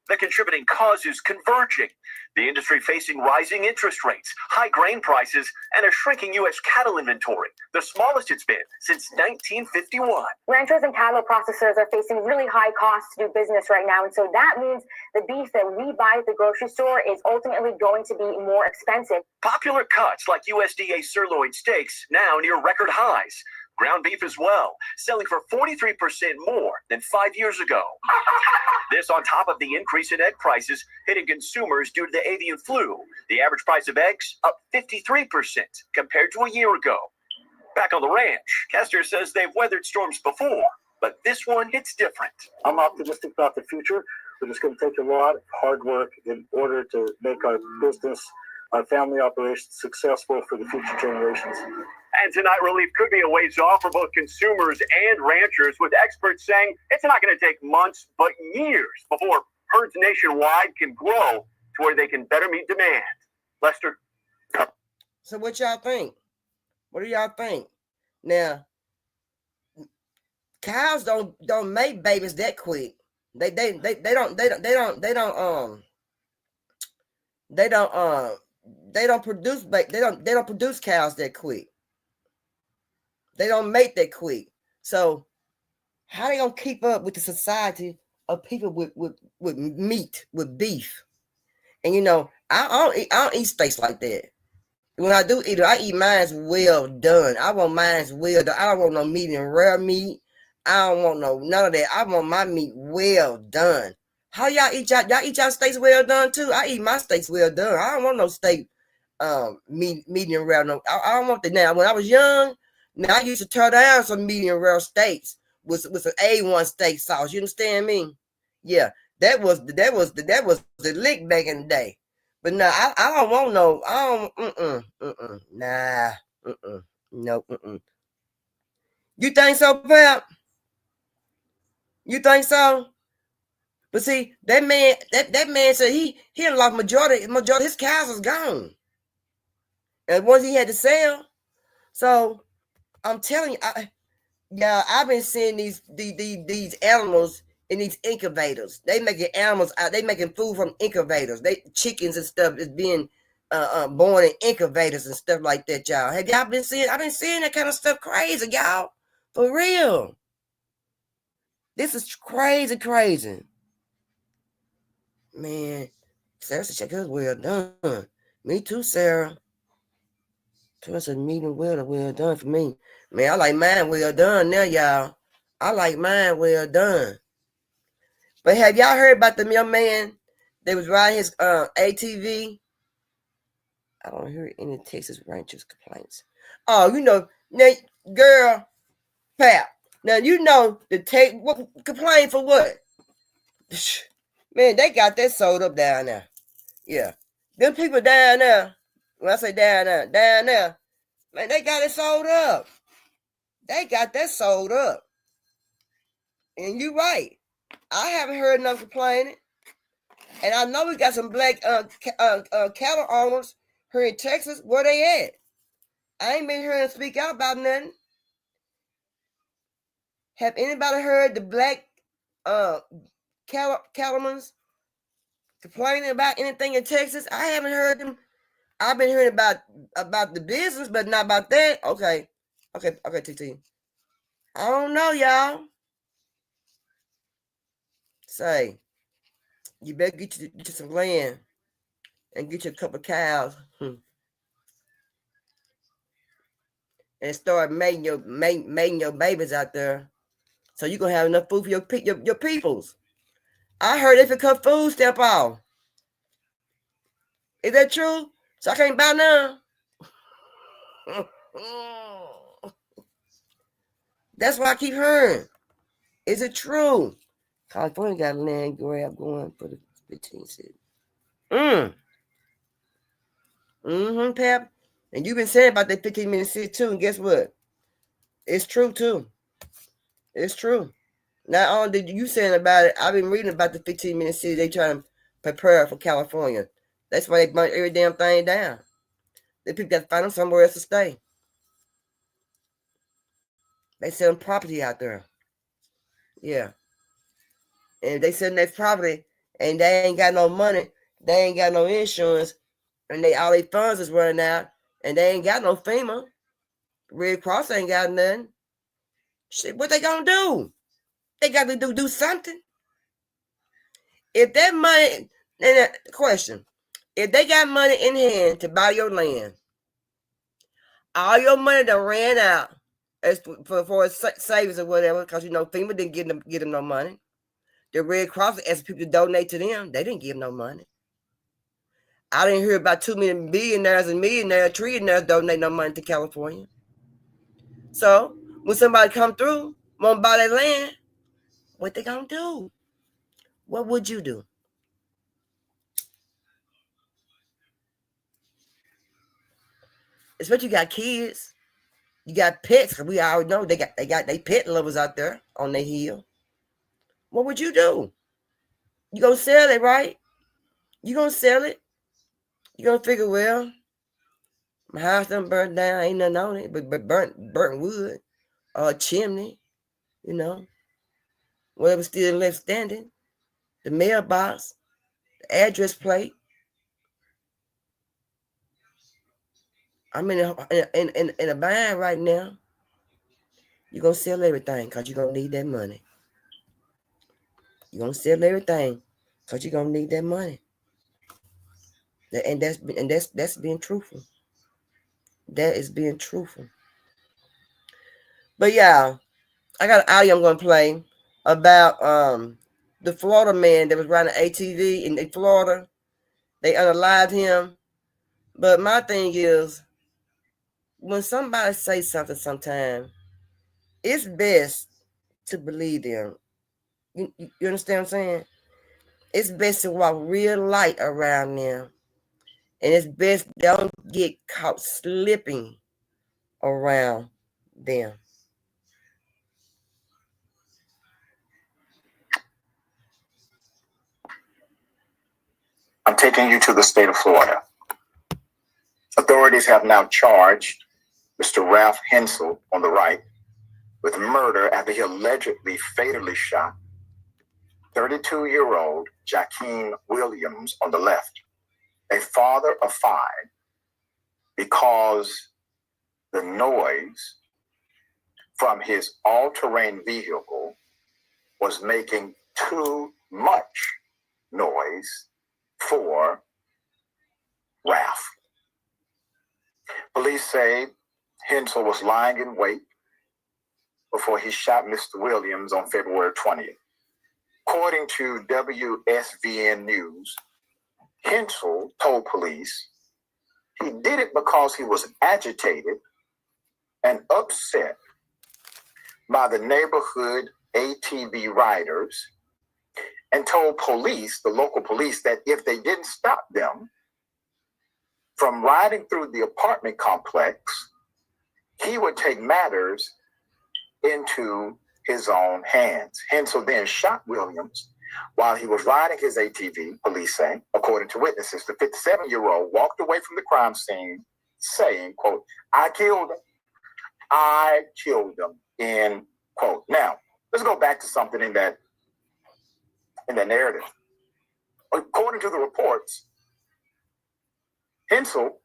The contributing causes converging. The industry facing rising interest rates, high grain prices, and a shrinking U.S. cattle inventory, the smallest it's been since 1951. Ranchers and cattle processors are facing really high costs to do business right now, and so that means the beef that we buy at the grocery store is ultimately going to be more expensive. Popular cuts like USDA sirloin steaks now near record highs. Ground beef as well, selling for 43% more than 5 years ago. This on top of the increase in egg prices hitting consumers due to the avian flu. The average price of eggs up 53% compared to a year ago. Back on the ranch, Kester says they've weathered storms before, but this one hits different. I'm optimistic about the future, but it's going to take a lot of hard work in order to make our business, our family operations successful for the future generations. And tonight, relief could be a ways off for both consumers and ranchers, with experts saying it's not going to take months, but years before herds nationwide can grow to where they can better meet demand. Lester? So what y'all think? What do y'all think? Now, cows don't make babies that quick. They don't produce cows that quick. They don't make that quick. So how they gonna keep up with the society of people with meat, with beef? And you know, I don't eat steaks like that. When I do eat it, I eat mine well done. I want mine well done. I don't want no medium rare meat. I don't want none of that. I want my meat well done. How y'all eat y'all steaks well done too? I eat my steaks well done. I don't want no steak medium rare. No, I don't want that. Now when I was young, now I used to tear down some medium rare steaks with an A1 steak sauce. You understand me? Yeah, that was the lick back in the day. But no, I don't want no. No. You think so, Pep? You think so? But see, that man said he lost majority of his cows was gone, and once he had to sell. So I'm telling you, I've been seeing these animals in these incubators. They making animals out. They making food from incubators. Chickens and stuff is being born in incubators and stuff like that, y'all. Have y'all been seeing? I've been seeing that kind of stuff. Crazy, y'all. For real. This is crazy. Man, Sarah said, check us well done. Me too, Sarah. So it's a medium well done for me. Man, I like mine well done now, y'all. I like mine well done. But have y'all heard about the young man that was riding his ATV? I don't hear any Texas ranchers complaints. Oh, you know, now, girl, Pat. Now you know what complain for what? Man, they got that sold up down there. Yeah. Them people down there, when I say down there, man, they got it sold up. They got that sold up. And you right. I haven't heard enough complaining. And I know we got some black cattle owners here in Texas. Where they at? I ain't been hearing them speak out about nothing. Have anybody heard the black cattlemen complaining about anything in Texas? I haven't heard them. I've been hearing about the business, but not about that. Okay, TT. I don't know, y'all. Say, you better get you some land and get you a couple of cows and start making your babies out there, so you gonna have enough food for your peoples. I heard if it cut food stamp off. Is that true? So I can't buy none. That's what I keep hearing. Is it true? California got a land grab going for the 15 city. Pep. And you've been saying about that 15-minute city too. And guess what? It's true too. It's true. Not only did you saying about it, I've been reading about the 15-minute city. They trying to prepare for California. That's why they burn every damn thing down. The people got to find them somewhere else to stay. They selling property out there. Yeah. And if they selling their property and they ain't got no money, they ain't got no insurance, and all their funds is running out, and they ain't got no FEMA. Red Cross ain't got nothing. Shit, what they gonna do? They got to do something. If that money, and question, if they got money in hand to buy your land, all your money that ran out as for savings or whatever, because FEMA didn't give them no money. The Red Cross asked people to donate to them. They didn't give them no money. I didn't hear about too many billionaires and millionaires, trillionaires donate no money to California. So when somebody come through, want to buy their land, what they gonna do? What would you do? Especially you got kids, you got pets. Cause we already know they got they pet lovers out there on their heel. What would you do? You gonna sell it, right? You gonna sell it? You gonna figure, well, my house done burnt down, ain't nothing on it, but burnt wood or a chimney, whatever still left standing, the mailbox, the address plate. I'm in a bind right now. You're going to sell everything because you're going to need that money. You're going to sell everything because you're going to need that money. And that's being truthful. That is being truthful. But yeah, I got an audio I'm going to play about the Florida man that was riding an ATV in Florida. They unalived him. But my thing is, when somebody says something sometime, it's best to believe them. You understand what I'm saying? It's best to walk real light around them. And it's best don't get caught slipping around them. I'm taking you to the state of Florida. Authorities have now charged Mr. Ralph Hensel on the right with murder after he allegedly fatally shot 32-year-old Jaqueen Williams on the left, a father of 5, because the noise from his all-terrain vehicle was making too much noise for Ralph. Police say Hensel was lying in wait before he shot Mr. Williams on February 20th. According to WSVN News, Hensel told police he did it because he was agitated and upset by the neighborhood ATV riders, and told police, the local police, that if they didn't stop them from riding through the apartment complex, he would take matters into his own hands. Hensel then shot Williams while he was riding his ATV, police say. According to witnesses, the 57-year-old walked away from the crime scene saying, quote, "I killed him. I killed him," end quote. Now, let's go back to something in that narrative. According to the reports, Hensel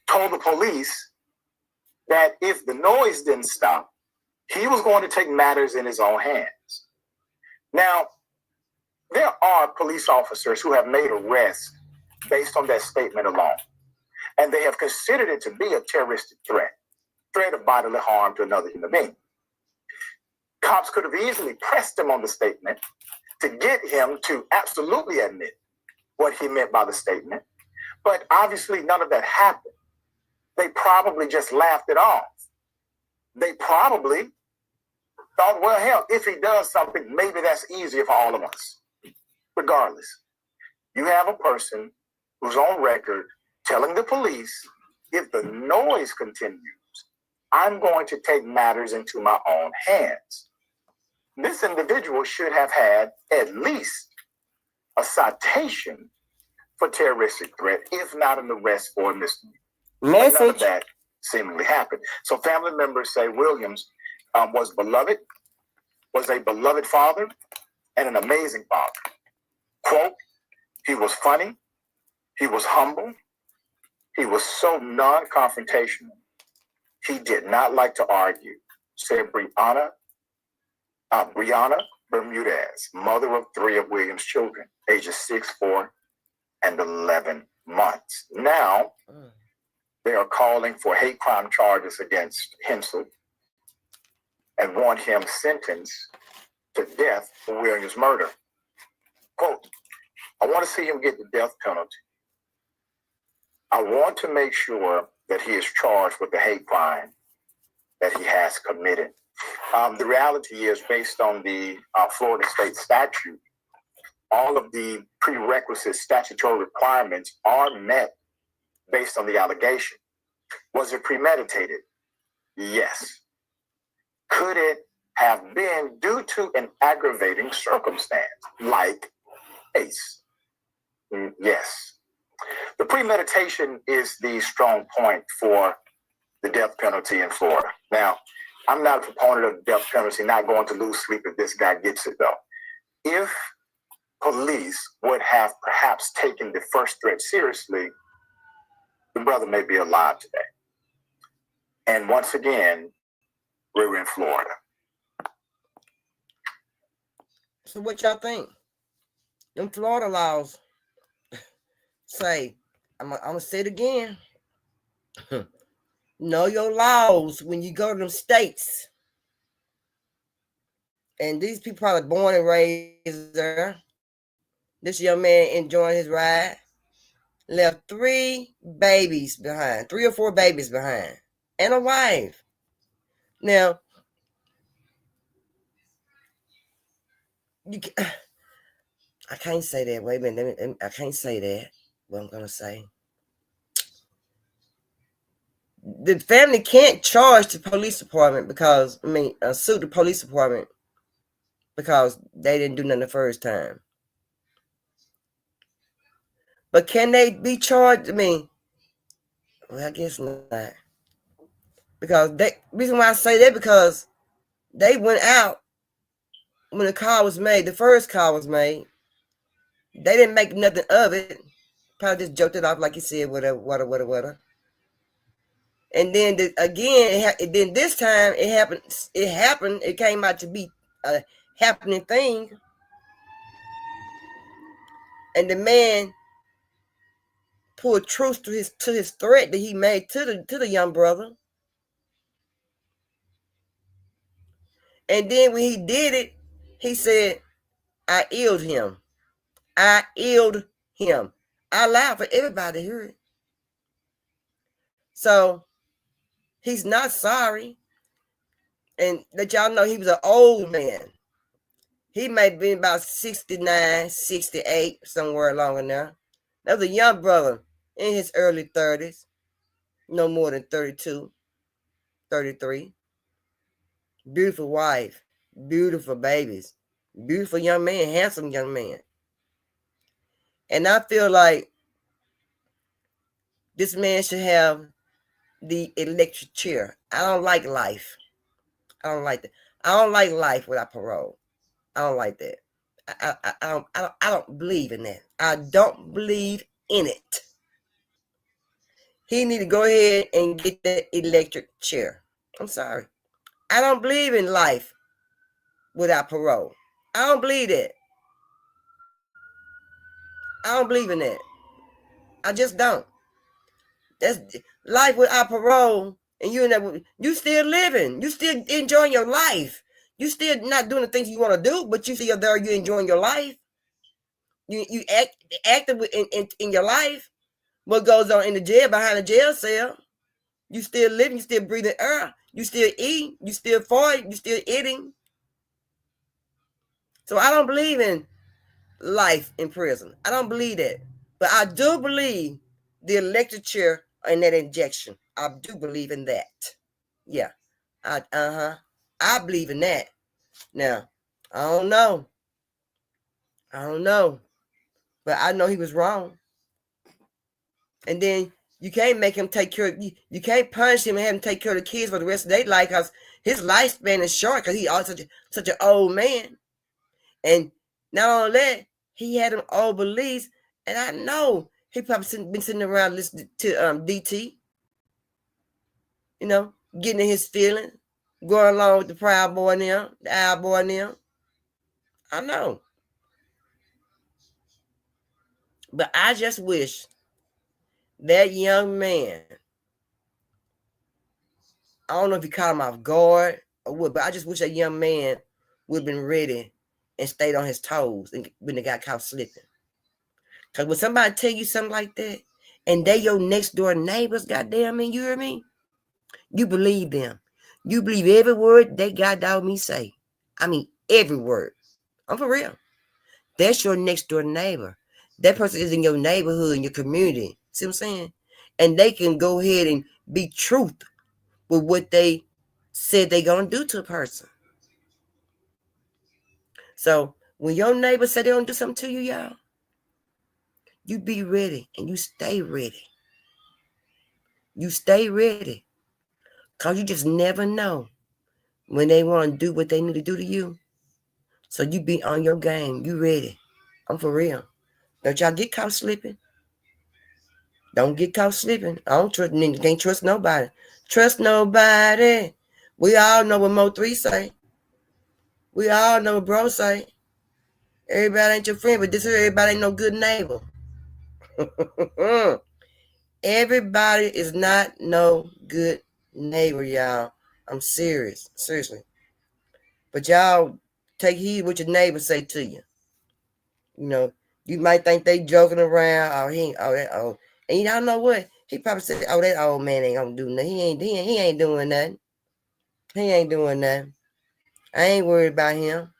told the police that if the noise didn't stop, he was going to take matters in his own hands. Now, there are police officers who have made arrests based on that statement alone, and they have considered it to be a terroristic threat of bodily harm to another human being. Cops could have easily pressed him on the statement to get him to absolutely admit what he meant by the statement, but obviously none of that happened. They probably just laughed it off. They probably thought, well, hell, if he does something, maybe that's easier for all of us. Regardless, you have a person who's on record telling the police, if the noise continues, I'm going to take matters into my own hands. This individual should have had at least a citation for terroristic threat, if not an arrest or a misdemeanor. None of that seemingly happened. So family members say Williams was a beloved father and an amazing father. Quote, he was funny, he was humble, he was so non-confrontational. He did not like to argue, said Brianna Bermudez, mother of 3 of Williams' children, ages 6, 4, and 11 months. Now, they are calling for hate crime charges against Hensel and want him sentenced to death for Williams' murder. Quote, I want to see him get the death penalty. I want to make sure that he is charged with the hate crime that he has committed. The reality is, based on the Florida state statute, all of the prerequisite statutory requirements are met based on the allegation. Was it premeditated? Yes. Could it have been due to an aggravating circumstance, like ACE? Yes. The premeditation is the strong point for the death penalty in Florida. Now, I'm not a proponent of the death penalty, not going to lose sleep if this guy gets it, though. If police would have perhaps taken the first threat seriously, the brother may be alive today. And once again, we're in Florida. So what y'all think? Them Florida laws say, I'm gonna say it again. Know your laws when you go to them states. And these people probably born and raised there. This young man enjoying his ride. Left 3 babies behind, 3 or 4 babies behind, and a wife. Now, I can't say that. Wait a minute. I can't say that. What I'm gonna say. The family can't charge the police department because, sue the police department because they didn't do nothing the first time. But can they be charged? Well, I guess not. Because reason why I say that, because they went out when the call was made, the first call was made. They didn't make nothing of it. Probably just joked it off like you said, whatever. And then then this time it happened. It came out to be a happening thing. And the man pulled truth to his threat that he made to the young brother. And then when he did it, he said, I illed him. I illed him. I allowed for everybody to hear it. So he's not sorry. And let y'all know he was an old man. He might have been about 69, 68, somewhere along in there. That was a young brother in his early 30s. No more than 32, 33. Beautiful wife. Beautiful babies. Beautiful young man. Handsome young man. And I feel like this man should have the electric chair. I don't like life. I don't like that. I don't like life without parole. I don't like that. I don't believe in that. I don't believe in it. He need to go ahead and get that electric chair. I'm sorry. I don't believe in life without parole. I don't believe that. I don't believe in that. I just don't. That's life without parole, and you still living. You still enjoying your life. You still not doing the things you want to do, but you still there. You enjoying your life. You active in your life. What goes on in the jail, behind the jail cell? You still living. You still breathing air. You still eating. You still farting. You still eating. So I don't believe in life in prison. I don't believe that. But I do believe the electric chair and that injection. I do believe in that. Yeah. I believe in that. Now, I don't know. But I know he was wrong. And then you can't make him take care of, you can't punish him and have him take care of the kids for the rest of their life because His lifespan is short because he also such an old man. And not only that, he had them old beliefs. And I know he probably been sitting around listening to DT, you know, getting in his feelings, going along with the Proud Boy now, the Owl Boy now. I know. But I just wish that young man, I don't know if he caught him off guard or what, but I just wish that young man would have been ready and stayed on his toes when they got caught slipping. Because when somebody tell you something like that, and they your next door neighbors, goddamn me, you hear me? You believe them. You believe every word they goddamn me say. I mean, every word. I'm for real. That's your next door neighbor. That person is in your neighborhood, in your community. See what I'm saying? And they can go ahead and be truth with what they said they gonna do to a person. So when your neighbor say they gonna do something to you, y'all, you be ready and you stay ready. You stay ready. Because you just never know when they want to do what they need to do to you. So you be on your game. You ready. I'm for real. Don't y'all get caught slipping. Don't get caught slipping. I don't trust, can't trust nobody. Trust nobody. We all know what Mo3 say. We all know what bro say. Everybody ain't your friend, but this here, everybody ain't no good neighbor. Everybody is not no good neighbor, y'all. I'm serious. Seriously. But y'all take heed what your neighbors say to you. You know, you might think they joking around. Oh, he ain't, oh, that old. And y'all know what? He probably said, oh, that old man ain't gonna do nothing. He ain't doing nothing. He ain't doing nothing. I ain't worried about him.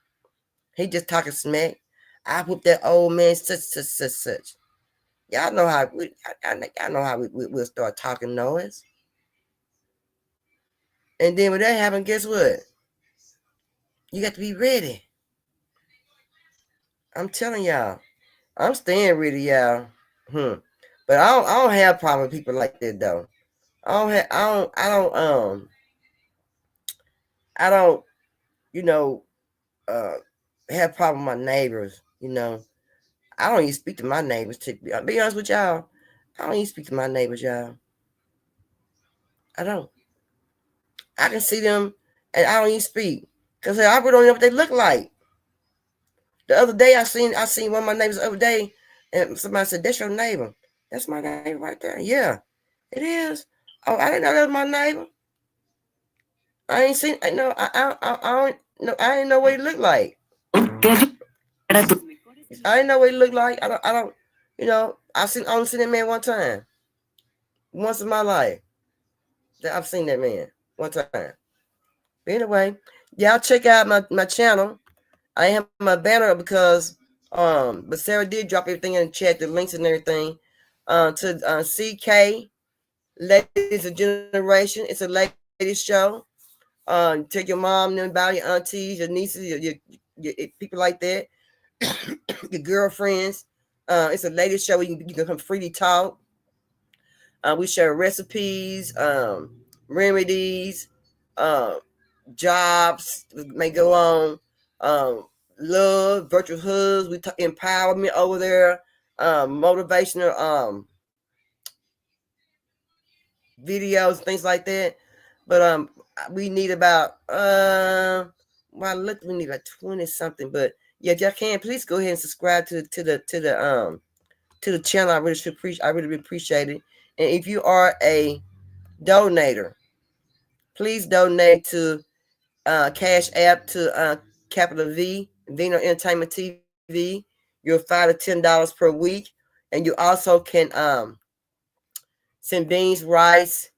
He just talking smack. I whoop that old man such. Y'all know how y'all know how we'll start talking noise. And then when that happens, guess what? You got to be ready. I'm telling y'all. I'm staying ready, y'all. But I don't have problem with people like that though. I don't, you know, have problem with my neighbors, you know. I don't even speak to my neighbors. To be honest with y'all, I don't even speak to my neighbors, y'all. I don't. I can see them and I don't even speak. Because I really don't know what they look like. The other day I seen one of my neighbors the other day, and somebody said, that's your neighbor. That's my neighbor right there. Yeah, it is. Oh, I didn't know that was my neighbor. I ain't seen. I know. I don't know. I didn't know what he looked like. I didn't know what he looked like. I don't. You know, I only seen that man one time. Once in my life, that I've seen that man one time. But anyway, y'all check out my channel. I have my banner because but Sarah did drop everything in the chat, the links and everything. To CK Ladies of Generation. It's a ladies show. Take your mom, them about your aunties, your nieces, your people like that, your girlfriends. It's a ladies show where you can come freely talk. We share recipes, remedies, jobs may go on, love, virtual hugs. We talk empowerment over there, motivational videos, things like that. But we need about we need like 20 something. But yeah, if y'all can, please go ahead and subscribe to the channel. I really appreciate it. And if you are a donator, please donate to Cash App to capital V, Vino Entertainment TV. You'll $5 to $10 per week. And you also can send beans, rice,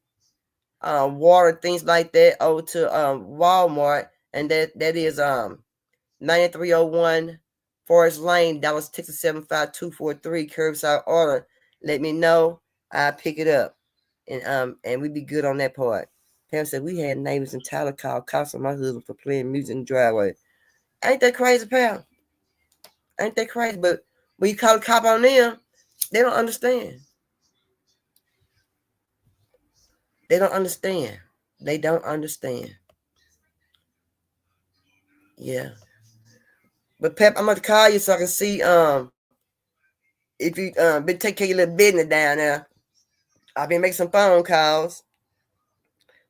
water, things like that over to Walmart. And that is 9301 Forest Lane, Dallas, Texas 75243, curbside order. Let me know. I'll pick it up. And we be good on that part. Pam said we had neighbors in Tyler call costing my husband for playing music in the driveway. Ain't that crazy, Pam? Ain't that crazy? But when you call a cop on them, they don't understand. They don't understand. They don't understand. Yeah. But Pep, I'm gonna call you so I can see if you been taking care of your little business down there. I've been making some phone calls.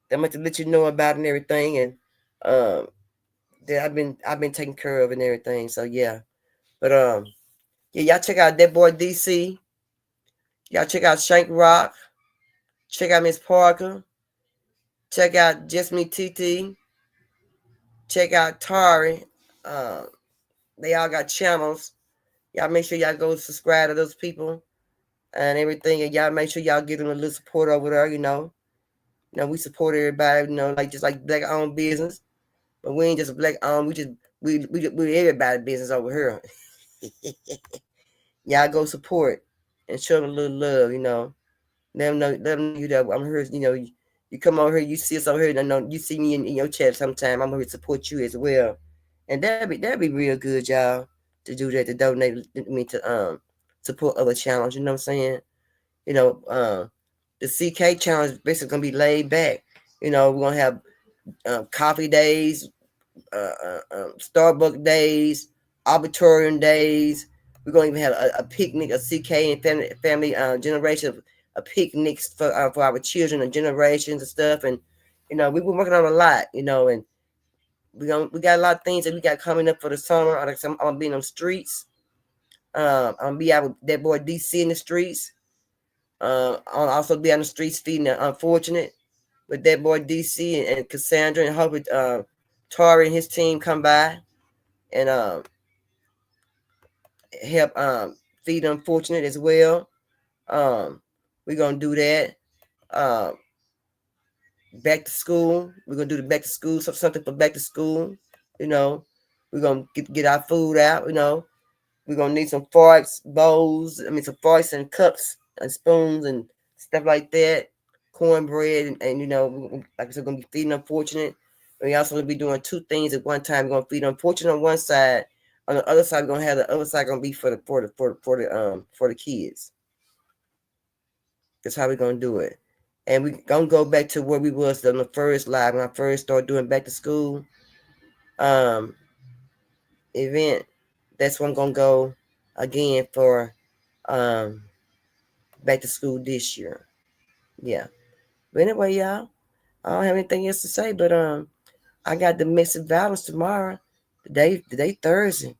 I'm going to let you know about and everything, and that I've been taking care of and everything. So yeah. But yeah, y'all check out that boy DC. Y'all check out Shank Rock. Check out Miss Parker. Check out Just Me TT. Check out Tari. They all got channels. Y'all make sure y'all go subscribe to those people and everything. And y'all make sure y'all give them a little support over there, you know. You know, we support everybody, you know, like just like black owned business. But we ain't just black owned, we everybody business over here. Y'all go support and show them a little love, you know. Let them know you that I'm here, you know, you come over here, you see us over here, and know you see me in your chat sometime. I'm here to support you as well. And that'd be real good, y'all, to do that, to donate me to support other channels, you know what I'm saying? You know, the CK challenge is basically gonna be laid back. You know, we're gonna have coffee days, Starbucks days, arbitorium days. We're gonna even have a picnic, a CK and family generation, a picnics for our children and generations and stuff. And you know, we've been working on a lot. You know, and we got a lot of things that we got coming up for the summer. I'm gonna be in them streets. I'm gonna be out with that boy DC in the streets. I'll also be on the streets feeding the unfortunate with that boy DC and Cassandra, and hope Tori and his team come by and help feed the unfortunate as well. We're gonna do that. Back to school. We're gonna do the back to school, something for back to school. You know, we're gonna get our food out. You know, we're gonna need some forks, bowls. Some forks and cups and spoons and stuff like that. Cornbread and you know, like I said, we're gonna be feeding unfortunate. We also gonna be doing two things at one time. We're gonna feed unfortunate on one side. On the other side, we're gonna have the other side gonna be for the kids. That's how we're gonna do it. And we're gonna go back to where we was on the first live when I first started doing back to school event. That's where I'm gonna go again for back to school this year. Yeah. But anyway, y'all, I don't have anything else to say, but I got domestic violence tomorrow. Today Thursday.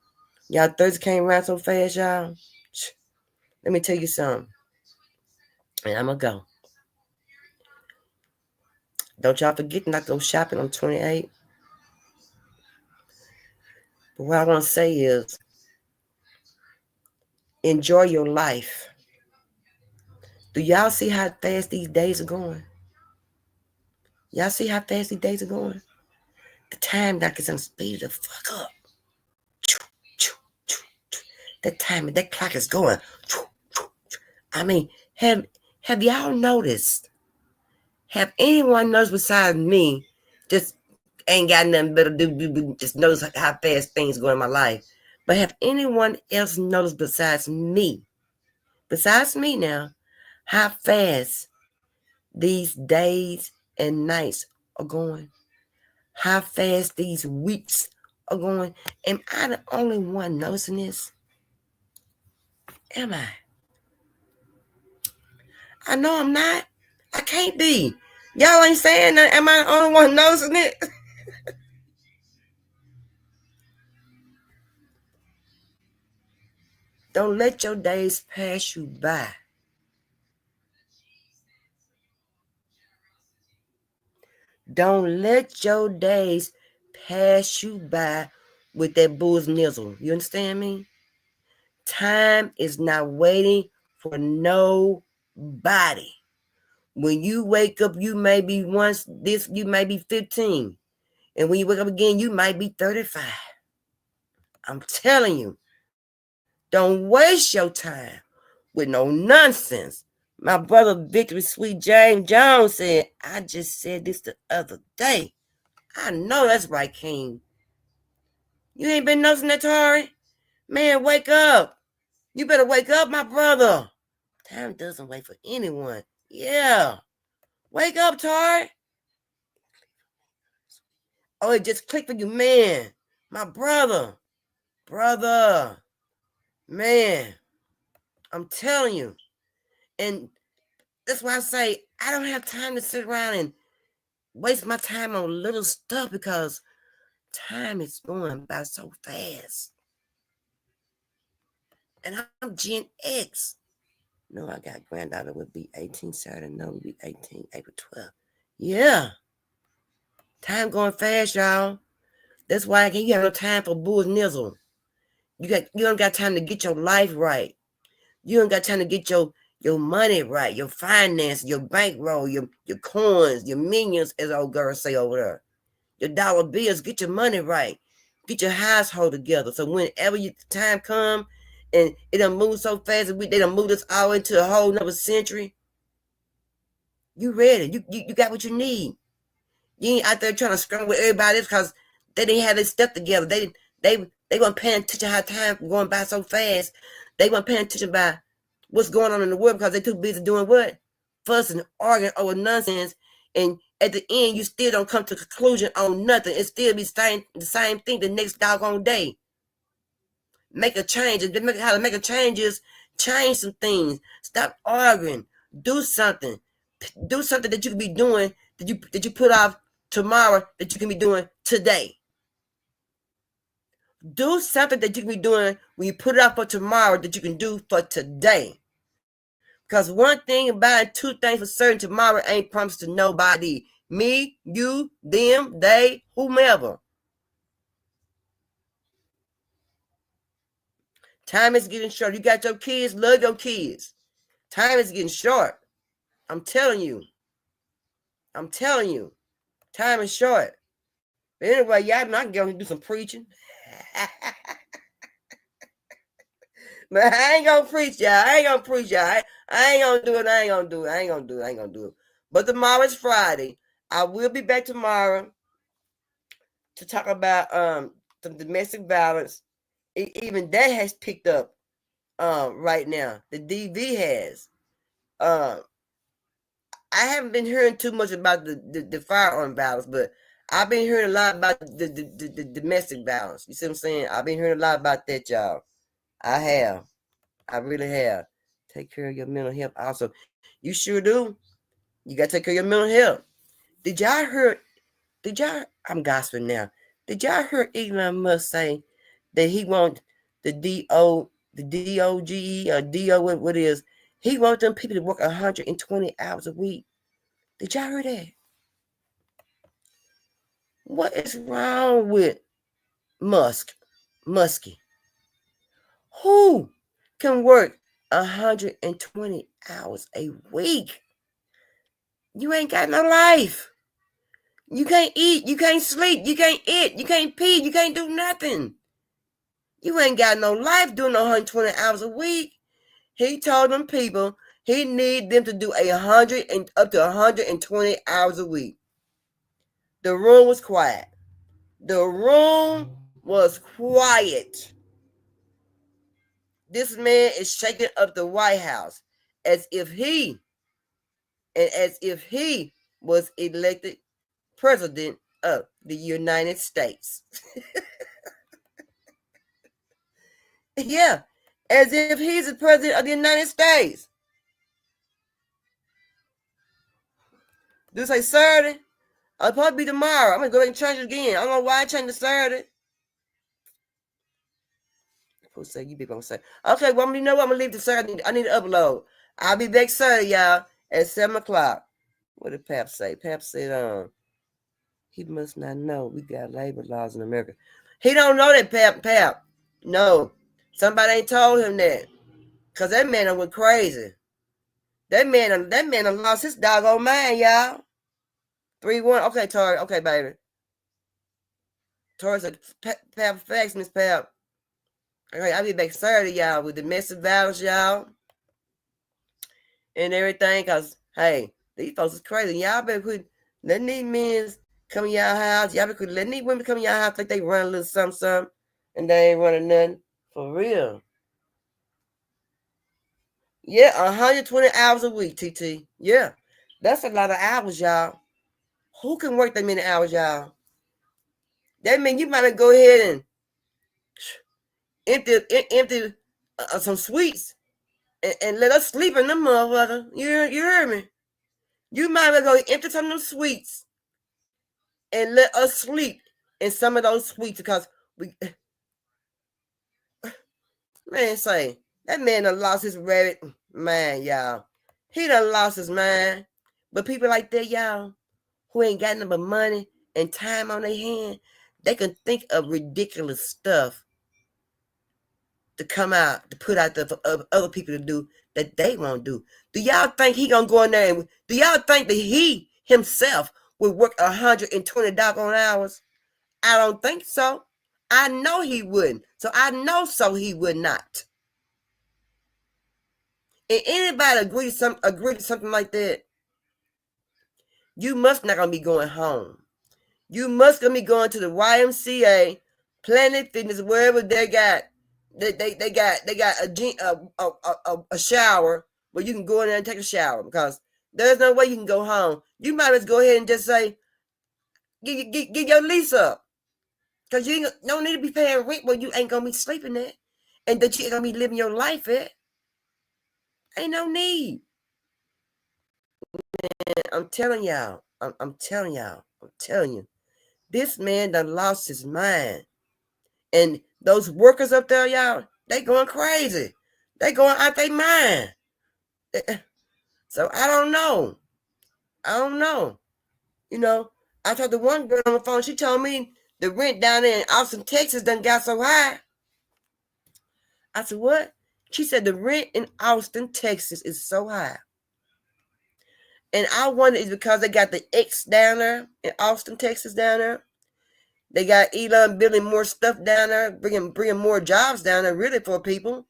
Y'all, Thursday came around so fast, y'all. Let me tell you something. And I'm gonna go. Don't y'all forget not to go shopping on 28th. But what I want to say is, enjoy your life. Do y'all see how fast these days are going? Y'all see how fast these days are going? The time doc is on speed the fuck up. That time, that clock is going. I mean, have y'all noticed? Have anyone noticed besides me? Just ain't got nothing better to do. Just notice how fast things go in my life. But have anyone else noticed besides me? Besides me now, how fast these days and nights are going? How fast these weeks are going? Am I the only one noticing this? Am I? I know I'm not. I can't be. Y'all ain't saying that. Am I the only one noticing it? Don't let your days pass you by. Don't let your days pass you by with that bull's nizzle. You understand me? Time is not waiting for nobody. When you wake up, you may be you may be 15. And when you wake up again, you might be 35. I'm telling you, don't waste your time with no nonsense. My brother Victory Sweet James Jones said, I just said this the other day. I know that's right, King. You ain't been noticing that, Tari? Man, wake up. You better wake up, my brother. Time doesn't wait for anyone. Yeah. Wake up, Tari. Oh, it just clicked for you, man. My brother, man, I'm telling you. And that's why I say I don't have time to sit around and waste my time on little stuff because time is going by so fast. And I'm Gen X. No, I got granddaughter would be 18 Saturday. No, would be 18 April 12th. Yeah. Time going fast, y'all. That's why you have no time for bull nizzle. You don't got time to get your life right. You don't got time to get your money right, your finance, your bankroll, your coins, your minions, as old girls say over there. Your dollar bills, get your money right. Get your household together. So whenever the time comes and it done move so fast, they done moved us all into a whole nother century. You ready. You got what you need. You ain't out there trying to scrum with everybody else because they didn't have their stuff together. They weren't paying attention how time going by so fast. They weren't paying attention by what's going on in the world because they too busy doing what? Fussing, arguing over nonsense. And at the end, you still don't come to a conclusion on nothing. It still be the same thing the next doggone day. Make a change. How to make a change is change some things. Stop arguing. Do something. Do something that you can be doing that you put off tomorrow that you can be doing today. Do something that you can be doing when you put it off for tomorrow that you can do for today. Because one thing about it, two things for certain, tomorrow ain't promised to nobody. Me, you, them, they, whomever. Time is getting short. You got your kids, love your kids. Time is getting short. I'm telling you. Time is short. But anyway, y'all know I can go and do some preaching. But I ain't gonna preach, y'all. I ain't gonna do it. But tomorrow is Friday. I will be back tomorrow to talk about some domestic violence. Even that has picked up right now. The DV has. I haven't been hearing too much about the firearm violence, but I've been hearing a lot about the domestic violence. You see what I'm saying? I've been hearing a lot about that, y'all. I have. I really have. Take care of your mental health also. You sure do. You got to take care of your mental health. I'm gospeling now. Did y'all hear Elon Musk say that he wants the DOGE or DO, what it is? He wants them people to work 120 hours a week. Did y'all hear that? What is wrong with Muskie? Who can work 120 hours a week? You ain't got no life. You can't eat. You can't sleep. You can't eat. You can't pee. You can't do nothing. You ain't got no life doing 120 hours a week. He told them people he need them to do up to 120 hours a week. The room was quiet. This man is shaking up the White House as if he was elected president of the United States. Yeah, as if he's the president of the United States. This say Saturday. I'll probably be tomorrow. I'm gonna go back and change it again. I don't know why I changed to Saturday. People say you people gonna say, okay, well, you know what? I'm gonna leave the Saturday. I need to upload. I'll be back Saturday, y'all, at 7:00. What did Pap say? Pap said, he must not know we got labor laws in America. He don't know that, Pap. No. Somebody ain't told him that. Cause that man went crazy. That man done lost his doggone mind, y'all. 3-1. Okay, Tori. Okay, baby. Tori said, Pap, facts, Miss Pap. Okay, I'll be back Saturday, y'all, with domestic violence, y'all. And everything. Cause, hey, these folks is crazy. Y'all better quit letting these men come in y'all house. Y'all better quit letting these women come in y'all house like they run a little something, and they ain't running nothing. For real. Yeah, 120 hours a week, TT. Yeah. That's a lot of hours, y'all. Who can work that many hours, y'all? That means you might go ahead and empty some sweets and let us sleep in them motherfucker. You heard me? You might as well go empty some of them sweets and let us sleep in some of those sweets because we, man, say that man done lost his rabbit mind, y'all. He done lost his mind. But people like that, y'all, who ain't got nothing but money and time on their hand, they can think of ridiculous stuff to come out, to put out there for other people to do that they won't do. Do y'all think he gonna go in there and do y'all think that he himself would work 120 doggone hours? I don't think so. I know he wouldn't. So I know so he would not. And anybody agree to something like that, you must not gonna be going home. You must gonna be going to the YMCA, Planet Fitness, wherever they got a shower where you can go in there and take a shower, because there's no way you can go home. You might as well go ahead and just say, get your lease up, because you don't need to be paying rent where you ain't gonna be sleeping at and that you ain't gonna be living your life at. Ain't no need. And I'm telling y'all, I'm telling you, this man done lost his mind. And those workers up there, y'all, they going crazy. They going out their mind. So I don't know. You know, I talked to one girl on the phone. She told me the rent down there in Austin, Texas done got so high. I said, what? She said the rent in Austin, Texas is so high. And I wonder is because they got the X down there in Austin, Texas down there. They got Elon building more stuff down there, bringing more jobs down there, really, for people.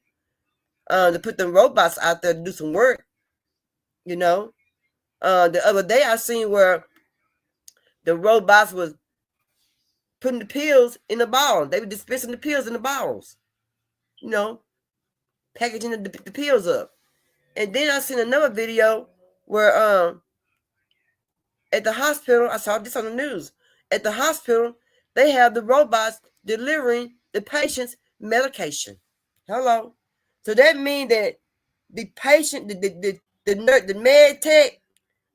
To put them robots out there to do some work. You know. The other day I seen where the robots was putting the pills in the bottle. They were dispensing the pills in the bottles. You know, packaging the pills up. And then I seen another video where at the hospital, I saw this on the news. At the hospital, they have the robots delivering the patient's medication. Hello. So that means that the patient, the nurse, the med tech,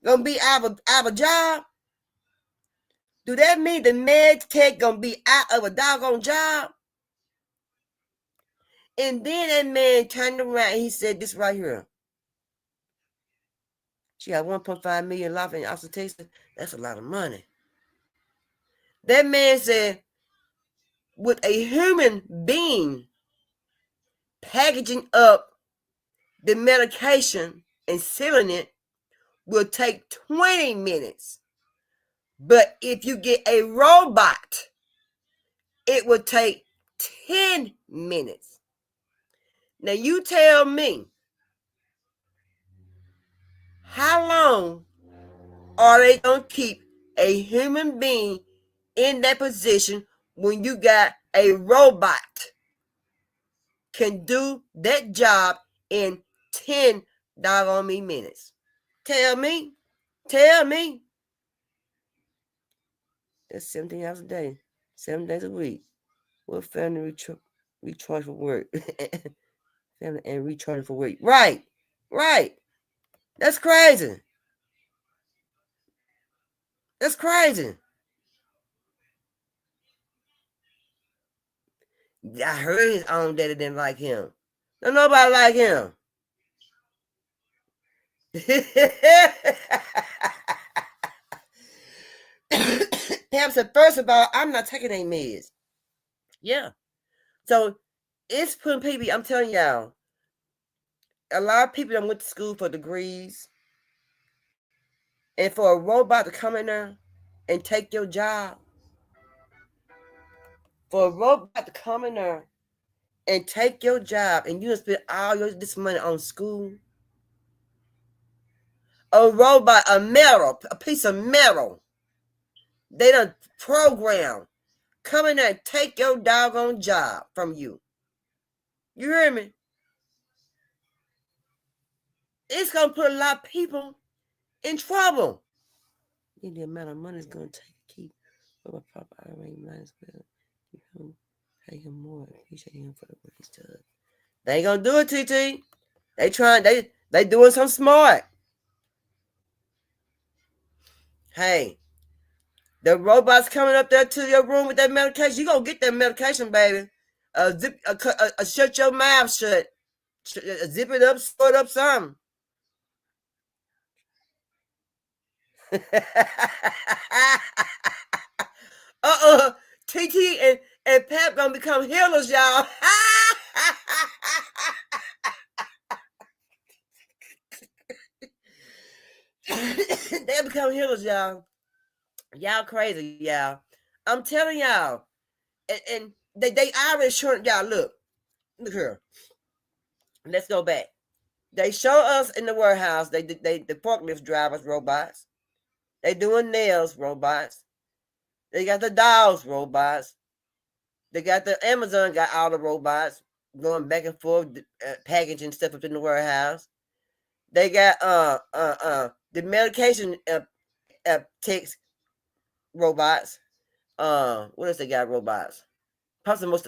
gonna be out of a job? Do that mean the med tech gonna be out of a doggone job? And then that man turned around and he said this right here. She got 1.5 million life in Austin, Texas. That's a lot of money. That man said, with a human being packaging up the medication and sealing it will take 20 minutes. But if you get a robot, it will take 10 minutes. Now you tell me, how long are they going to keep a human being in that position when you got a robot can do that job in 10 doggone me minutes? Tell me. That's 17 hours a day, 7 days a week. What family recharge for work? Family and recharge for work. Right. That's crazy. I heard his own daddy didn't like him. Don't nobody like him. Pam said, first of all, I'm not taking any meds. Yeah. So it's putting people, I'm telling y'all, a lot of people that went to school for degrees, and for a robot to come in there and take your job, and you spend all this money on school, a robot, a piece of metal, they done program, come in there and take your doggone job from you. You hear me? It's going to put a lot of people in trouble. The amount of money it's going to take to keep But my papa already might as well pay him more. Appreciate him for the work he's done. They ain't gonna do it, TT. They trying. They doing something smart. Hey, the robots coming up there to your room with that medication. You gonna get that medication, baby. Shut your mouth shut. Zip it up, sew it up, something. TT and Pep gonna become healers, y'all. They'll become healers, y'all. Y'all crazy, y'all. I'm telling y'all. And they already showing y'all. Look here. Let's go back. They show us in the warehouse. The forklift drivers, robots. They doing nails, robots. They got the dolls, robots. They got the Amazon, got all the robots going back and forth, packaging stuff up in the warehouse. They got the medication takes robots. What else they got? Robots. Possibly most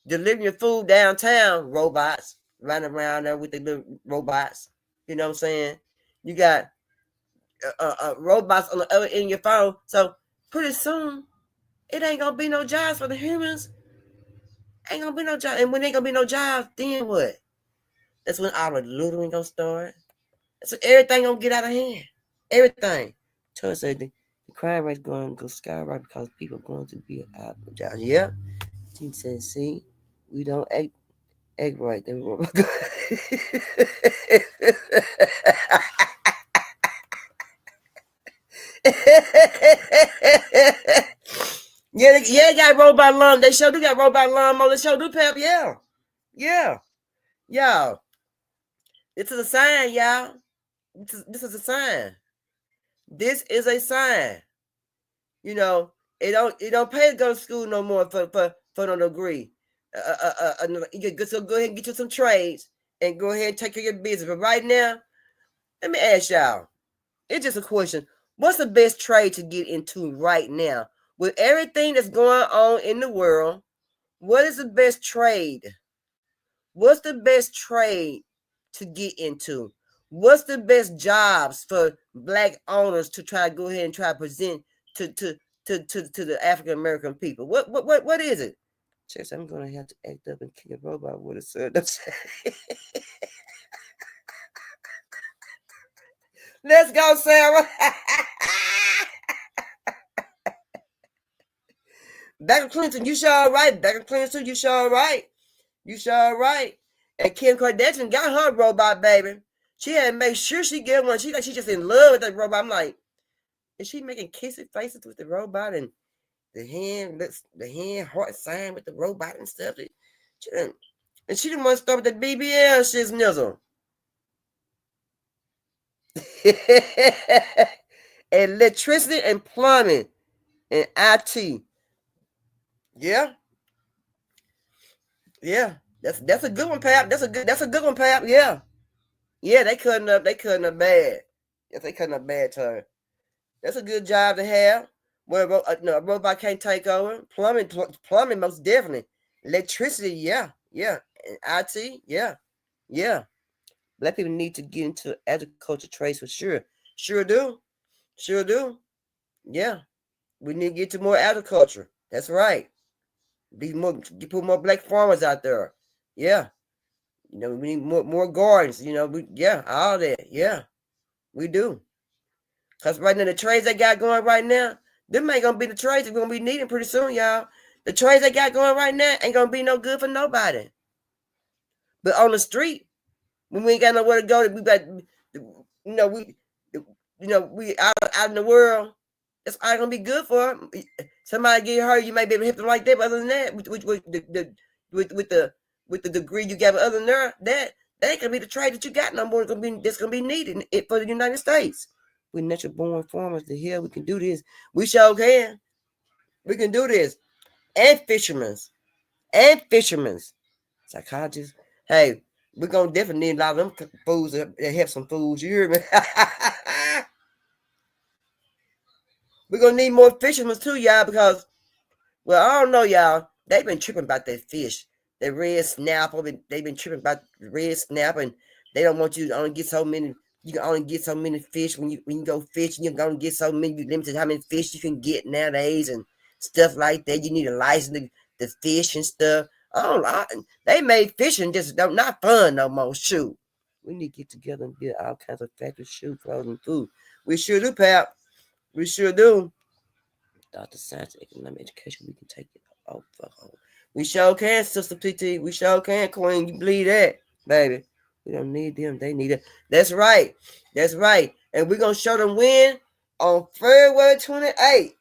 delivering your food downtown, robots running around there with the little robots. You know what I'm saying? You got robots on the other end of your phone. So pretty soon, it ain't gonna be no jobs for the humans. Ain't gonna be no job. And when ain't gonna be no jobs, then what? That's when all the looting gonna start. So everything gonna get out of hand. Everything. Tasha said the crime rate's going to go skyrocket because people are going to be out of jobs. Yeah. She said, see, we don't act right. Then yeah, they got robot lawn. They sure do got robot lawnmower. They sure do, Pep. Yeah. Yeah. Y'all. This is a sign, y'all. This is a sign. This is a sign. You know, it don't pay to go to school no more for no degree. So go ahead and get you some trades and go ahead and take care of your business. But right now, let me ask y'all. It's just a question. What's the best trade to get into right now? With everything that's going on in the world, what is the best trade? What's the best trade to get into? What's the best jobs for Black owners to try to go ahead and try to present to the African American people? What is it? Chase, I'm gonna have to act up and kill a robot with a son. Let's go, Sarah. Becca Clinton, you sure all right. Becca Clinton, you sure all right. You sure all right. And Kim Kardashian got her robot, baby. She had to make sure she get one. She like she just in love with that robot. I'm like, is she making kissy faces with the robot and the hand heart sign with the robot and stuff? And she didn't want to start with the BBL shit nizzle. Electricity and plumbing and IT. Yeah. Yeah. That's a good one, Pap. That's a good one, Pap. Yeah. Yeah, they cutting up bad. Yes, they cutting up bad to her. That's a good job to have. Where a robot can't take over. Plumbing most definitely. Electricity, yeah. And IT, yeah. Black people need to get into agriculture trades for sure. Sure do. Yeah. We need to get to more agriculture. That's right. Put more Black farmers out there. Yeah. You know, we need more gardens. You know, all that. Yeah, we do. Because right now, the trades they got going right now, them ain't going to be the trades that we're going to be needing pretty soon, y'all. The trades they got going right now ain't going to be no good for nobody. But on the street, when we ain't got nowhere to go, we got, we out in the world, that's all going to be good for them. Somebody get hurt, you might be able to help them like that, but other than that, with the degree you got, other than that ain't gonna be the trade that you got no more. That's gonna be needed for the United States. We're natural born farmers. The hell we can do this. We sure can. We can do this. And fishermen. Psychologists. Hey, we're gonna definitely need a lot of them foods to have some foods. You hear me? We're gonna need more fishermen too, y'all, because, well, I don't know, y'all. They've been tripping about that fish, the red snapper. They've been tripping about the red snapper, and they don't want you to only get so many. You can only get so many fish when you go fishing. You're gonna get so many. You limited how many fish you can get nowadays and stuff like that. You need a license to fish and stuff. I don't know. They made fishing just not fun no more. Shoot, we need to get together and get all kinds of factory shoe clothes and food. We sure do, Pap. We sure do. Dr. Science, Economic Education, we can take it. Oh, fuck. We sure can, Sister PT. We sure can, Queen. You believe that, baby. We don't need them. They need it. That's right. That's right. And we're going to show them when on February 28th.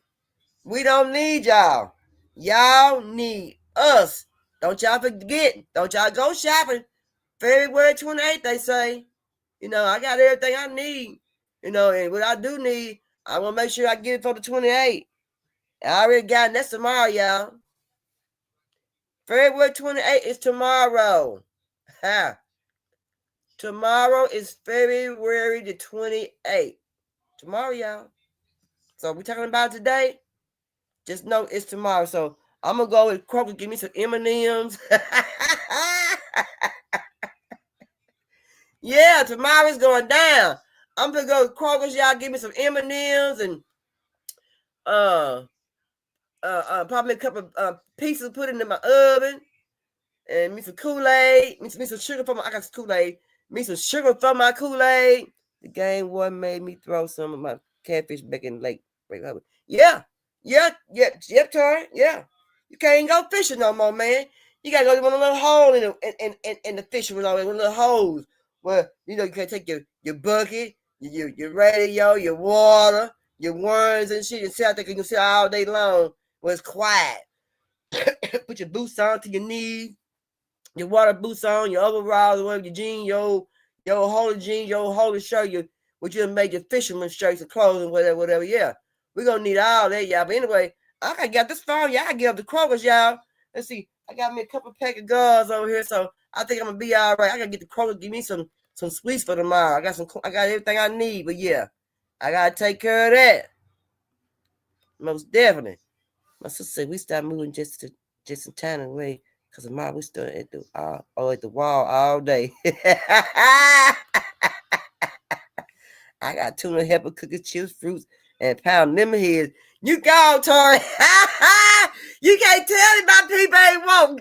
We don't need y'all. Y'all need us. Don't y'all forget. Don't y'all go shopping. February 28th, they say. You know, I got everything I need. You know, and what I do need, I want to make sure I get it for the 28th. I already got it. That's tomorrow, y'all. February 28th is tomorrow. Ha. Tomorrow is February the 28th. Tomorrow, y'all. So we're talking about today. Just know it's tomorrow. So I'm gonna go with Kroger, give me some M&Ms. Yeah, tomorrow's going down. I'm gonna go with Kroger's, y'all. Give me some M&Ms and probably a couple of pieces put into my oven. And me some Kool-Aid. Me some sugar for my, I got some Kool-Aid. Me some sugar for my Kool-Aid. The game one made me throw some of my catfish back in the lake. Yeah, Tori. Yeah. You can't go fishing no more, man. You gotta go to one of the little hole in the fishing with all one of the holes. Where you can take your bucket, your radio, your water, your worms and shit, and sit out there. You can sit all day long where it's quiet. Put your boots on to your knees. Your water boots on, your overalls, whatever, your jeans, your holy jeans, your holy shirt, what you made your fisherman shirts and clothes and whatever. Yeah, we're gonna need all that, y'all. But anyway, I got this phone, y'all. I get up the Kroger's, y'all. Let's see. I got me a couple pack of guards over here, so I think I'm gonna be all right. I gotta get the Kroger, give me some sweets for tomorrow. I got everything I need, but yeah, I gotta take care of that. Most definitely. My sister said we start moving just in time away. Because tomorrow we still at the wall all day. I got tuna, pepper, cookies, chips, fruits, and pound lemon heads. You go, Tori. You can't tell me my people ain't woke.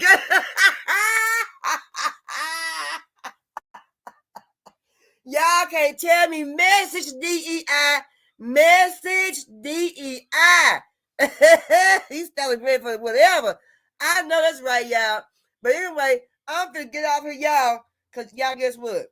Y'all can't tell me message DEI. Message DEI. He's telling me for whatever. I know that's right, y'all. But anyway, I'm gonna get off here, y'all. Because y'all, guess what?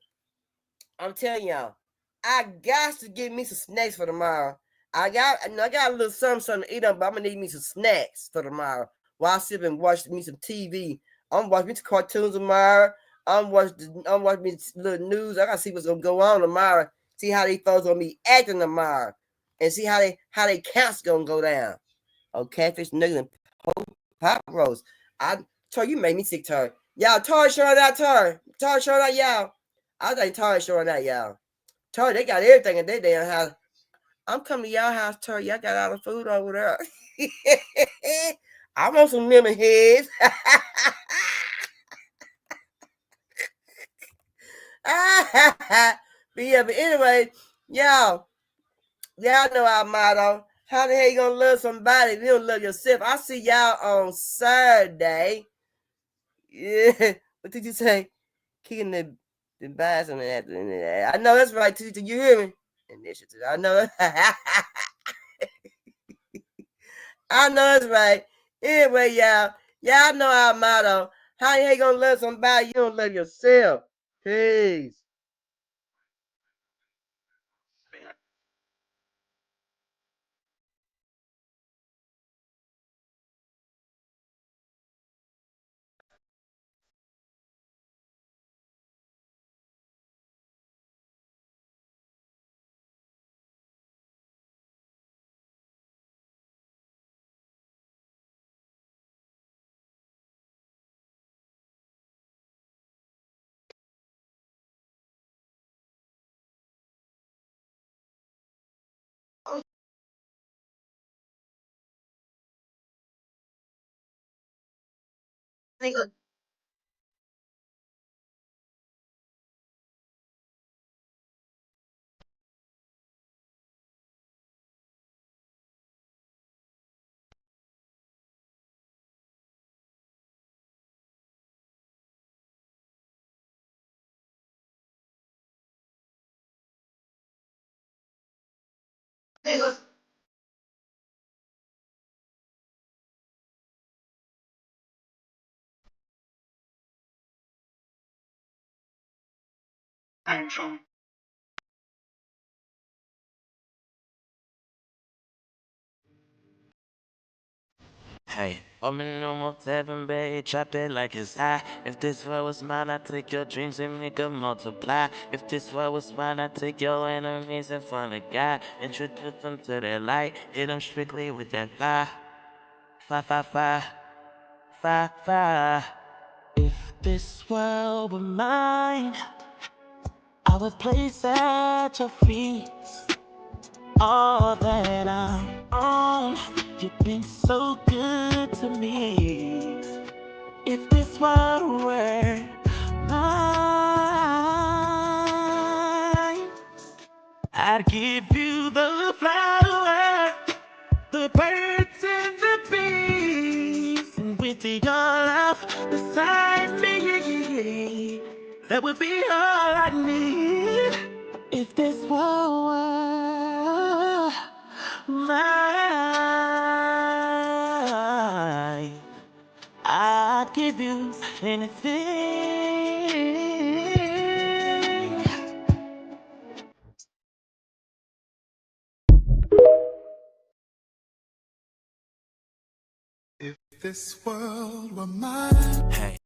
I'm telling y'all, I got to get me some snacks for tomorrow. I got a little something to eat on, but I'm gonna need me some snacks for tomorrow. While I sit and watch me some TV. I'm watching me some cartoons tomorrow. I'm watching me some little news. I gotta see what's gonna go on tomorrow. See how these folks gonna be acting tomorrow. And see how they counts gonna go down. Oh, catfish, nuggets, and pop rolls. Tori, you made me sick, Tori. Y'all, Tori showing out, Tori. Tori showing out, y'all. I think Tori showing out, y'all. Tori, they got everything in their damn house. I'm coming to y'all house, Tori. Y'all got all the food over there. I want some lemon heads. But anyway, y'all know our motto. How the hell you gonna love somebody if you don't love yourself? I'll see y'all on Saturday. Yeah. What did you say? Kicking the buys and that. I know that's right, Titi. You hear me? Initiative. I know. I know that's right. Anyway, y'all know our motto. How the hell you gonna love somebody you don't love yourself? Peace. Hey, I'm in almost heaven, babe, trap it like it's high. If this world was mine, I'd take your dreams and make them multiply. If this world was mine, I'd take your enemies and find a guy. Introduce them to their light, hit them strictly with that fire. Fire, fire, fire, fire, fire. If this world were mine, I would place at your feet all that I own. You've been so good to me. If this world were mine, I'd give you the flowers, the birds and the bees, and with your love beside me, that would be all I need. If this world were mine, I'd give you anything. If this world were mine. Hey,